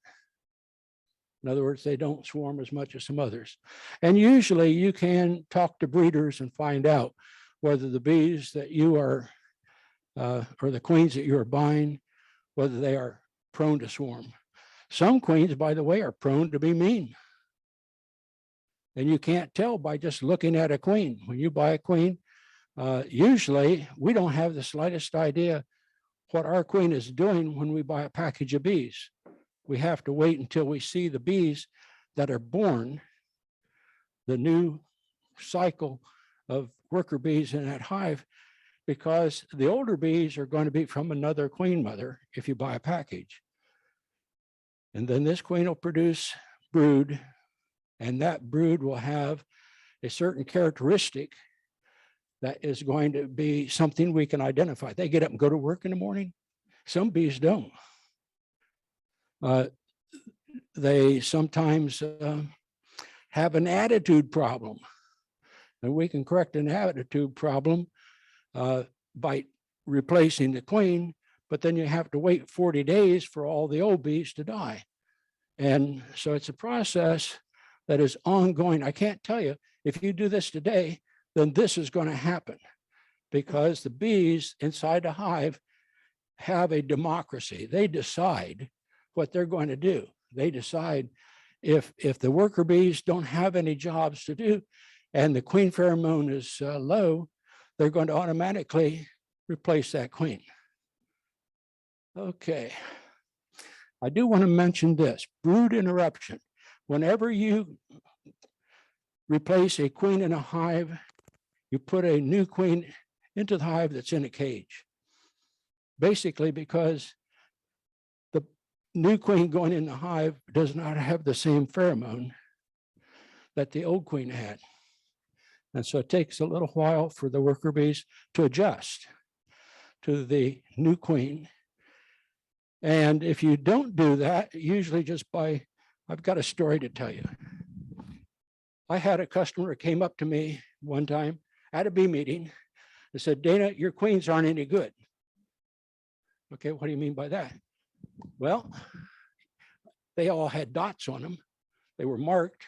In other words, they don't swarm as much as some others. And usually you can talk to breeders and find out whether the bees that you are, or the queens that you are buying, whether they are prone to swarm. Some queens, by the way, are prone to be mean. And you can't tell by just looking at a queen. When you buy a queen, usually we don't have the slightest idea what our queen is doing when we buy a package of bees. We have to wait until we see the bees that are born, the new cycle of worker bees in that hive, because the older bees are going to be from another queen mother if you buy a package. And then this queen will produce brood, and that brood will have a certain characteristic that is going to be something we can identify. They get up and go to work in the morning. Some bees don't. They sometimes have an attitude problem. And we can correct an attitude problem by replacing the queen, but then you have to wait 40 days for all the old bees to die. And so it's a process that is ongoing. I can't tell you, if you do this today, then this is going to happen, because the bees inside the hive have a democracy. They decide what they're going to do. They decide if the worker bees don't have any jobs to do and the queen pheromone is low, they're going to automatically replace that queen. Okay. I do want to mention this, brood interruption. Whenever you replace a queen in a hive, you put a new queen into the hive that's in a cage. Basically because the new queen going in the hive does not have the same pheromone that the old queen had. And so it takes a little while for the worker bees to adjust to the new queen. And if you don't do that, usually just by, I've got a story to tell you. I had a customer who came up to me one time at a bee meeting and said, Dana, your queens aren't any good. Okay, what do you mean by that? Well, they all had dots on them. They were marked,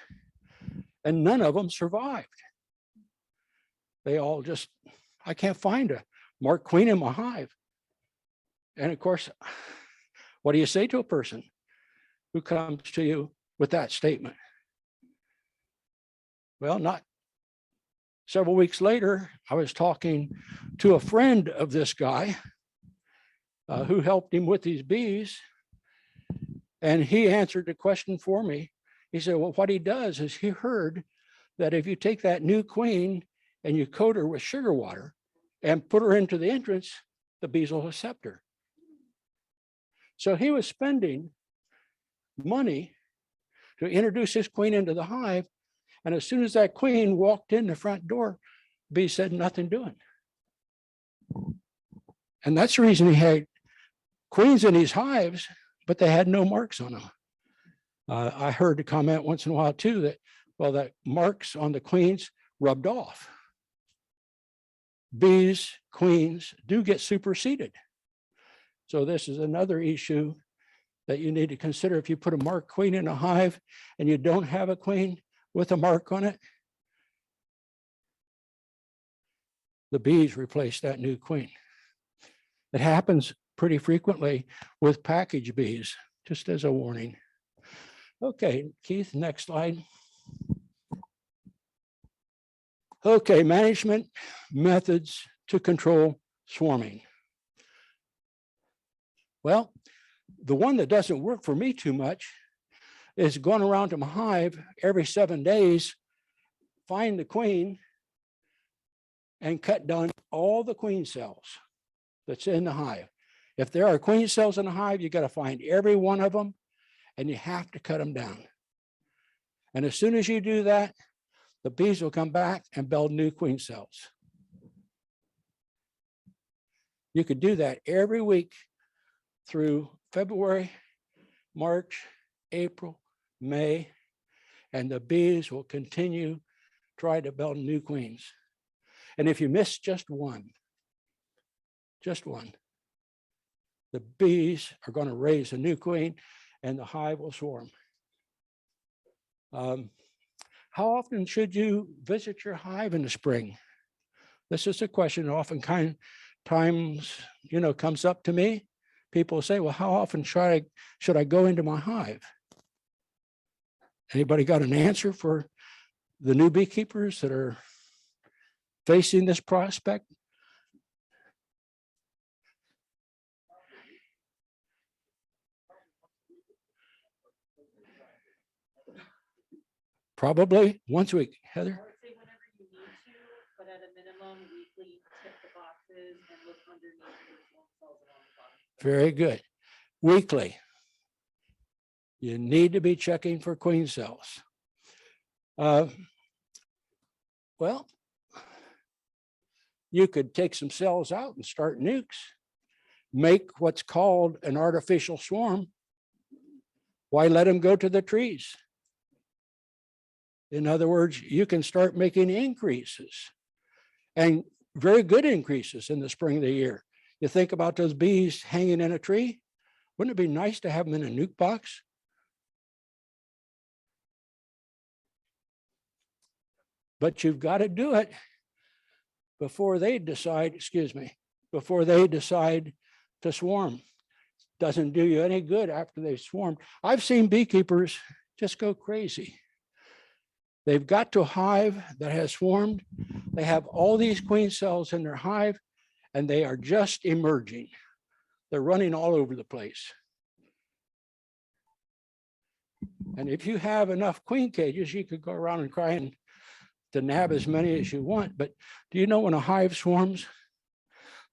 and none of them survived. They all just, I can't find a marked queen in my hive. And of course, what do you say to a person who comes to you with that statement? Well, not several weeks later, I was talking to a friend of this guy who helped him with these bees. And he answered the question for me. He said, well, what he does is he heard that if you take that new queen and you coat her with sugar water and put her into the entrance, the bees will accept her. So he was spending money to introduce his queen into the hive. And as soon as that queen walked in the front door, bees said nothing doing. And that's the reason he had queens in these hives, but they had no marks on them. I heard the comment once in a while too that, well, that marks on the queens rubbed off. Bees, queens do get superseded. So this is another issue that you need to consider. If you put a marked queen in a hive and you don't have a queen with a mark on it, the bees replace that new queen. It happens pretty frequently with package bees, just as a warning. Okay, Keith, next slide. Okay, management methods to control swarming. Well, the one that doesn't work for me too much is going around to my hive every 7 days, find the queen, and cut down all the queen cells that's in the hive. If there are queen cells in the hive, you got to find every one of them, and you have to cut them down. And as soon as you do that, the bees will come back and build new queen cells. You could do that every week through February, March, April, May, and the bees will continue try to build new queens. And if you miss just one, the bees are going to raise a new queen and the hive will swarm. How often should you visit your hive in the spring? This is a question that often times, comes up to me. People say, well, how often should I go into my hive? Anybody got an answer for the new beekeepers that are facing this prospect? Probably once a week, Heather. I would say whenever you need to, but at a minimum, weekly, check the boxes and look underneath your swarm cells along the bottom. Very good. Weekly. You need to be checking for queen cells. Well, you could take some cells out and start nukes. Make what's called an artificial swarm. Why let them go to the trees? In other words, you can start making increases, and very good increases in the spring of the year. You think about those bees hanging in a tree. Wouldn't it be nice to have them in a nuke box? But you've got to do it before they decide, before they decide to swarm. Doesn't do you any good after they've swarmed. I've seen beekeepers just go crazy. They've got to a hive that has swarmed. They have all these queen cells in their hive, and they are just emerging. They're running all over the place. And if you have enough queen cages, you could go around and try to nab as many as you want. But do you know when a hive swarms,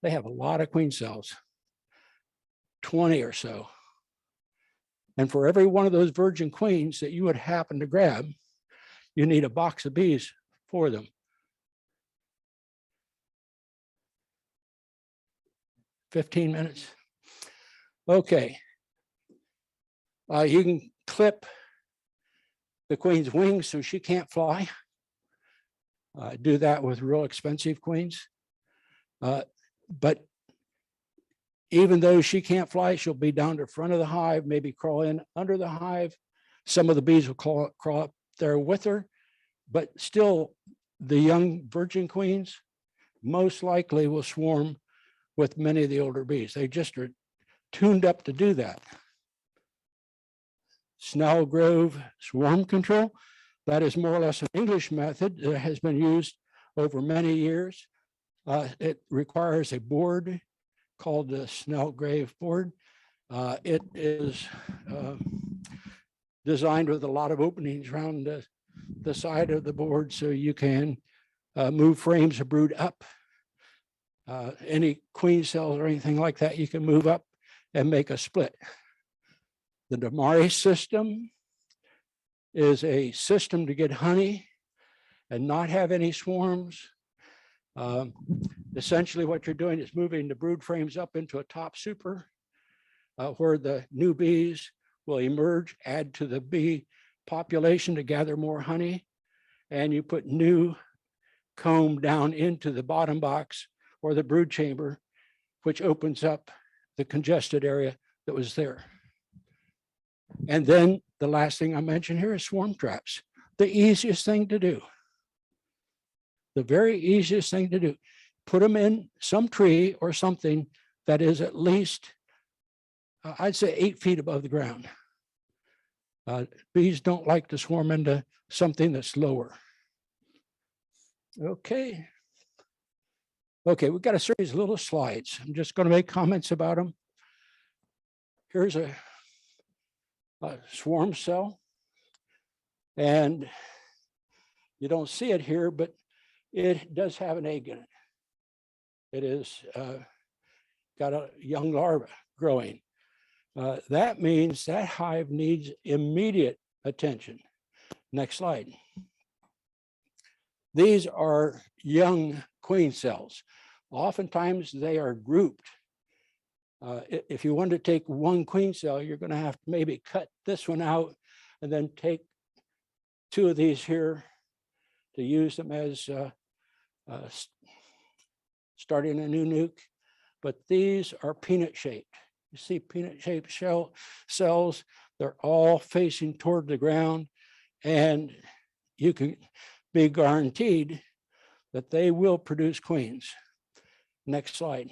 they have a lot of queen cells, 20 or so. And for every one of those virgin queens that you would happen to grab, you need a box of bees for them. "15 minutes. Okay. You can clip the queen's wings so she can't fly. Do that with real expensive queens. But even though she can't fly, she'll be down to the front of the hive, maybe crawl in under the hive. Some of the bees will crawl up there with her, but still the young virgin queens most likely will swarm with many of the older bees. They just are tuned up to do that. Snellgrove swarm control, that is more or less an English method that has been used over many years. It requires a board called the Snellgrove board. It is designed with a lot of openings around the side of the board so you can move frames of brood up. Any queen cells or anything like that, you can move up and make a split. The Damari system is a system to get honey and not have any swarms. Essentially what you're doing is moving the brood frames up into a top super where the new bees will emerge, add to the bee population to gather more honey, and you put new comb down into the bottom box or the brood chamber, which opens up the congested area that was there. And then the last thing I mentioned here is swarm traps. The easiest thing to do. The very easiest thing to do. Put them in some tree or something that is at least, I'd say 8 feet above the ground. Bees don't like to swarm into something that's lower. Okay. Okay, we've got a series of little slides. I'm just going to make comments about them. Here's a swarm cell. And you don't see it here, but it does have an egg in it. It is got a young larva growing. That means that hive needs immediate attention. Next slide. These are young queen cells. Oftentimes they are grouped. If you want to take one queen cell, you're going to have to maybe cut this one out and then take 2 of these here to use them as starting a new nuke. But these are peanut shaped. You see peanut shaped cells, they're all facing toward the ground, and you can be guaranteed that they will produce queens. Next slide.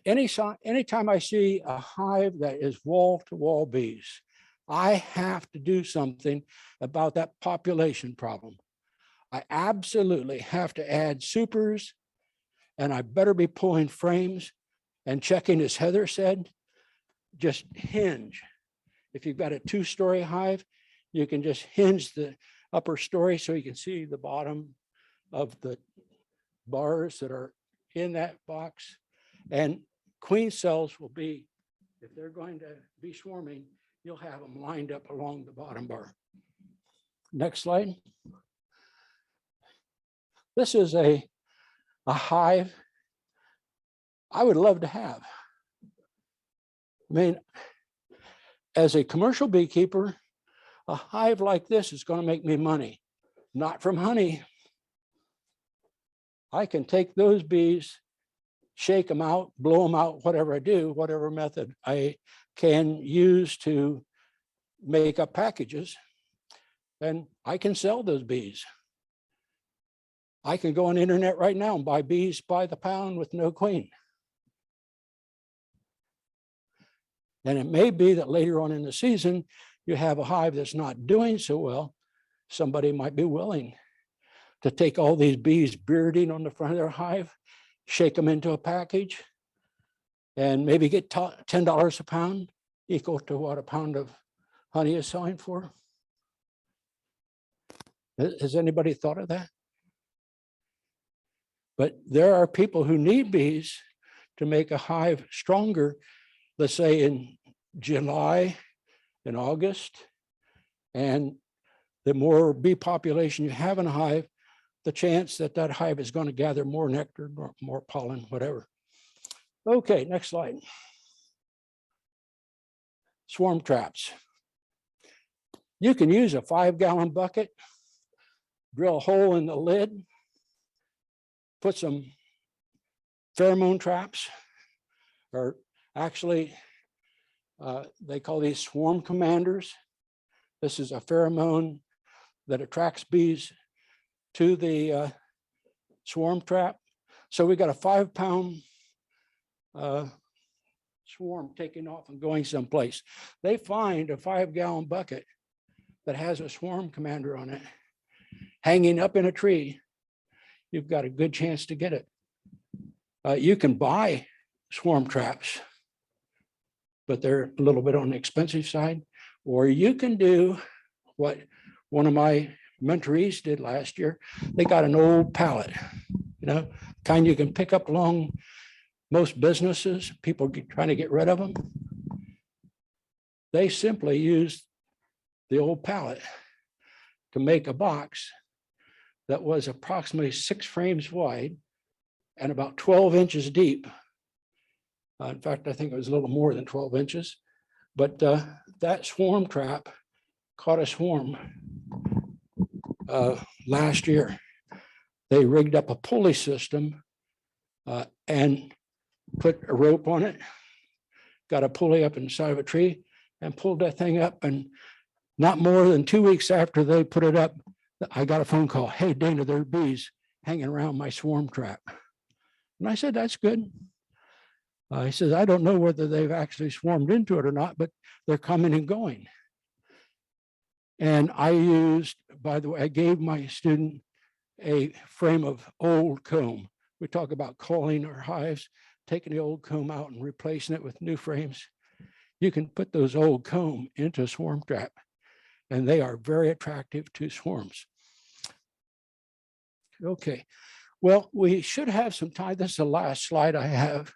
Anytime I see a hive that is wall-to-wall bees, I have to do something about that population problem. I absolutely have to add supers, and I better be pulling frames and checking, as Heather said, just hinge. If you've got a 2-story hive, you can just hinge the upper story so you can see the bottom of the bars that are in that box. And queen cells will be, if they're going to be swarming, you'll have them lined up along the bottom bar. Next slide. This is a hive I would love to have. I mean, as a commercial beekeeper, a hive like this is going to make me money, not from honey. I can take those bees, shake them out, blow them out, whatever I do, whatever method I can use to make up packages, and I can sell those bees. I can go on the internet right now and buy bees by the pound with no queen. And it may be that later on in the season, you have a hive that's not doing so well. Somebody might be willing to take all these bees bearding on the front of their hive, shake them into a package, and maybe get $10 a pound, equal to what a pound of honey is selling for. Has anybody thought of that? But there are people who need bees to make a hive stronger, let's say in July and August. And the more bee population you have in a hive, the chance that that hive is going to gather more nectar, more pollen, whatever. Okay, next slide. Swarm traps. You can use a 5-gallon bucket, drill a hole in the lid, put some pheromone traps, or actually they call these swarm commanders. This is a pheromone that attracts bees to the swarm trap. So we got a 5-pound swarm taking off and going someplace. They find a 5-gallon bucket that has a swarm commander on it hanging up in a tree. You've got a good chance to get it. You can buy swarm traps but they're a little bit on the expensive side. Or you can do what one of my mentorees did last year. They got an old pallet, kind you can pick up along most businesses, people trying to get rid of them. They simply used the old pallet to make a box that was approximately 6 frames wide and about 12 inches deep. In fact, I think it was a little more than 12 inches, but that swarm trap caught a swarm last year. They rigged up a pulley system and put a rope on it, got a pulley up inside of a tree and pulled that thing up. And not more than 2 weeks after they put it up, I got a phone call. Hey, Dana, there are bees hanging around my swarm trap. And I said, that's good. He says, I don't know whether they've actually swarmed into it or not, but they're coming and going. And I used, by the way, I gave my student a frame of old comb. We talk about culling our hives, taking the old comb out and replacing it with new frames. You can put those old comb into a swarm trap, and they are very attractive to swarms. Okay, well, we should have some time. This is the last slide I have.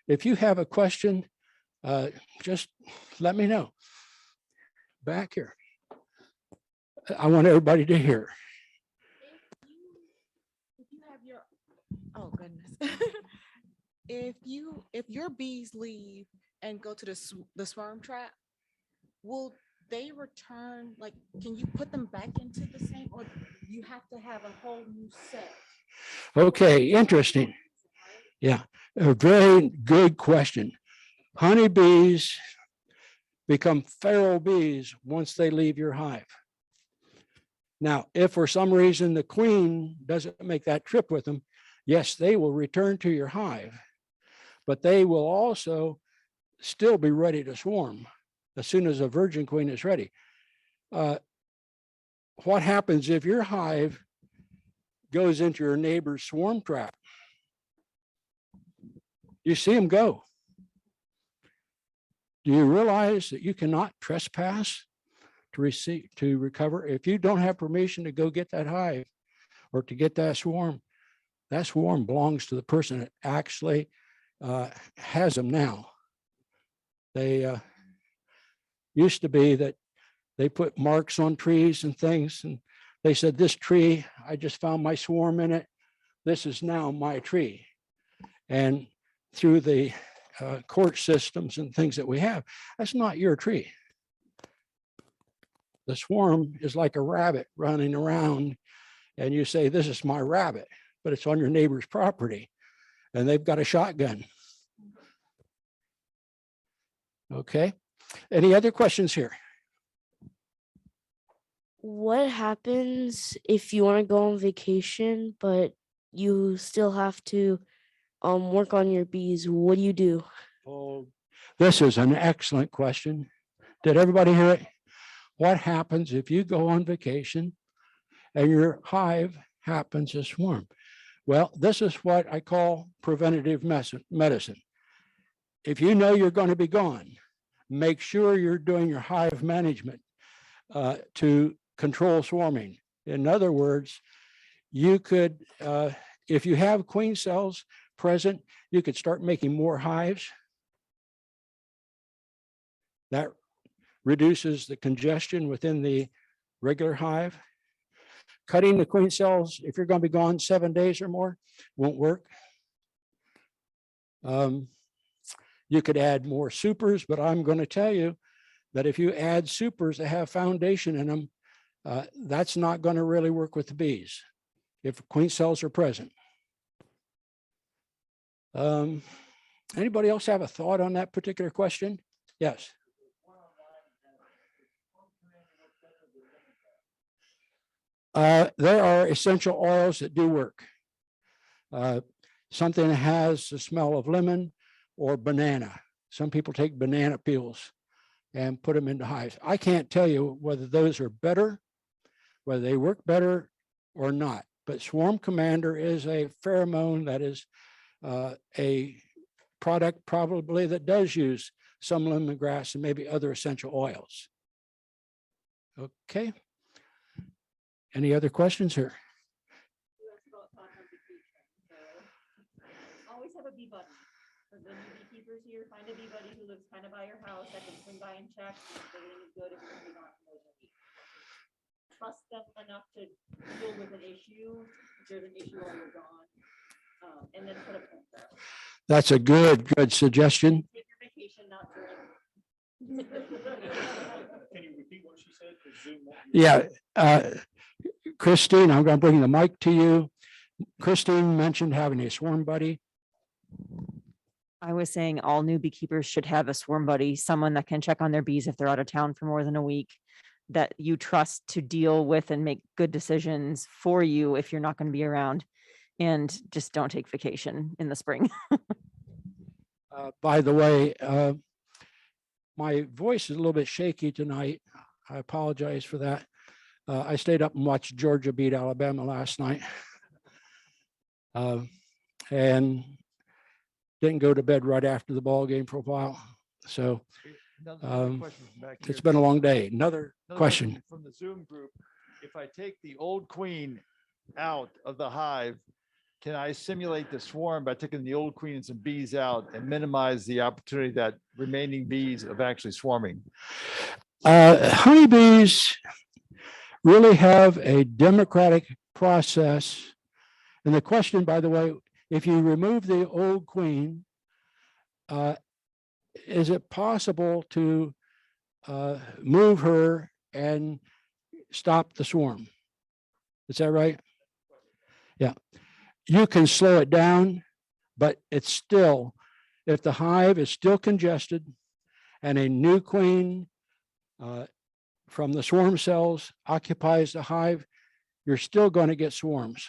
If you have a question, just let me know. Back here. I want everybody to hear. If you have your, oh goodness. If your bees leave and go to the swarm trap, will they return? Like, can you put them back into the same, or you have to have a whole new set? Okay, interesting. Yeah, a very good question. Honeybees become feral bees once they leave your hive. Now, if for some reason the queen doesn't make that trip with them, yes, they will return to your hive, but they will also still be ready to swarm as soon as a virgin queen is ready. What happens if your hive goes into your neighbor's swarm trap? You see them go. Do you realize that you cannot trespass to recover? If you don't have permission to go get that hive or to get that swarm belongs to the person that actually has them now. They used to be that they put marks on trees and things, and they said, this tree, I just found my swarm in it. This is now my tree. And through the court systems and things that we have, that's not your tree. The swarm is like a rabbit running around, and you say, this is my rabbit, but it's on your neighbor's property, and they've got a shotgun. Okay, any other questions here? What happens if you want to go on vacation, but you still have to work on your bees? What do you do? Oh, this is an excellent question. Did everybody hear it? What happens if you go on vacation and your hive happens to swarm? Well, this is what I call preventative medicine. If you know you're going to be gone, make sure you're doing your hive management to control swarming. In other words, you could, if you have queen cells present, you could start making more hives. That reduces the congestion within the regular hive. Cutting the queen cells, if you're going to be gone 7 days or more, won't work. You could add more supers, but I'm going to tell you that if you add supers that have foundation in them, that's not going to really work with the bees if queen cells are present. Anybody else have a thought on that particular question? Yes. There are essential oils that do work. Something that has the smell of lemon or banana. Some people take banana peels and put them into hives. I can't tell you whether those are better, whether they work better or not, but Swarm Commander is a pheromone that is a product probably that does use some lemongrass, and maybe other essential oils. Okay. Any other questions here? Always have a bee buddy. For the new beekeepers here, find a bee buddy who lives kind of by your house that can swing by and check if everything is good, if you're gonna be gone for more than a week. Trust them enough to deal with an issue, if there's an issue while you're gone. And then put a pin there. That's a good suggestion. Take your vacation, not during. Can you repeat what she said? Yeah. Christine, I'm going to bring the mic to you. Christine mentioned having a swarm buddy. I was saying all new beekeepers should have a swarm buddy, someone that can check on their bees if they're out of town for more than a week, that you trust to deal with and make good decisions for you if you're not going to be around. And just don't take vacation in the spring. By the way, my voice is a little bit shaky tonight. I apologize for that. I stayed up and watched Georgia beat Alabama last night. And didn't go to bed right after the ball game for a while. So it's been a long day. Another question. From the Zoom group. If I take the old queen out of the hive, can I simulate the swarm by taking the old queen and some bees out and minimize the opportunity that remaining bees of actually swarming? Honeybees really have a democratic process. And the question, by the way, if you remove the old queen, is it possible to move her and stop the swarm? Is that right? Yeah. You can slow it down, but it's still, if the hive is still congested and a new queen from the swarm cells occupies the hive, you're still going to get swarms.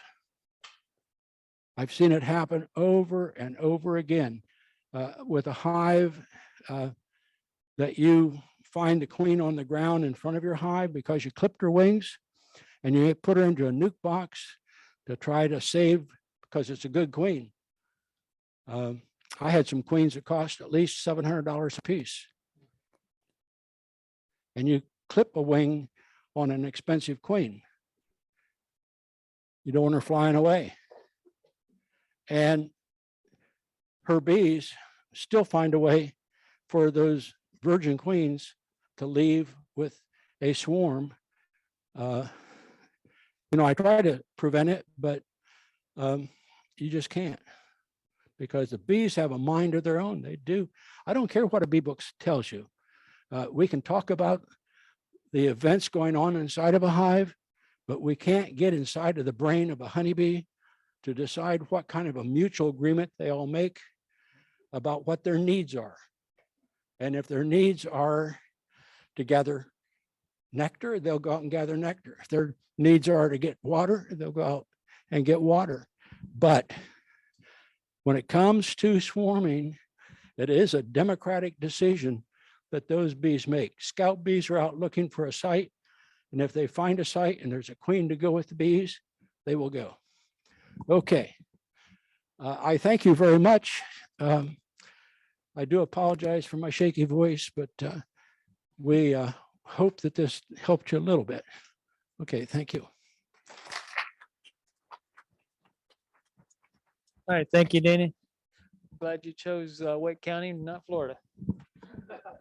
I've seen it happen over and over again with a hive that you find the queen on the ground in front of your hive because you clipped her wings and you put her into a nuke box to try to save because it's a good queen. I had some queens that cost at least $700 a piece. And you clip a wing on an expensive queen. You don't want her flying away. And her bees still find a way for those virgin queens to leave with a swarm. I try to prevent it, but you just can't, because the bees have a mind of their own. They do. I don't care what a bee book tells you. We can talk about the events going on inside of a hive, but we can't get inside of the brain of a honeybee to decide what kind of a mutual agreement they all make about what their needs are. And if their needs are to gather nectar, they'll go out and gather nectar. If their needs are to get water, they'll go out and get water. But when it comes to swarming, it is a democratic decision that those bees make. Scout bees are out looking for a site, and if they find a site and there's a queen to go with the bees, they will go. Okay. I thank you very much. I do apologize for my shaky voice, but we hope that this helped you a little bit. Okay, thank you. All right, thank you, Danny. Glad you chose Wake County, not Florida.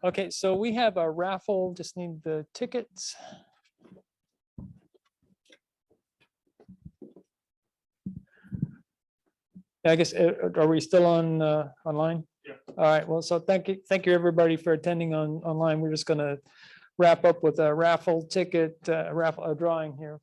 Okay, so we have a raffle, just need the tickets. I guess, are we still on online? Yeah. All right, well, so thank you everybody for attending online. We're just gonna wrap up with a raffle ticket, a drawing here.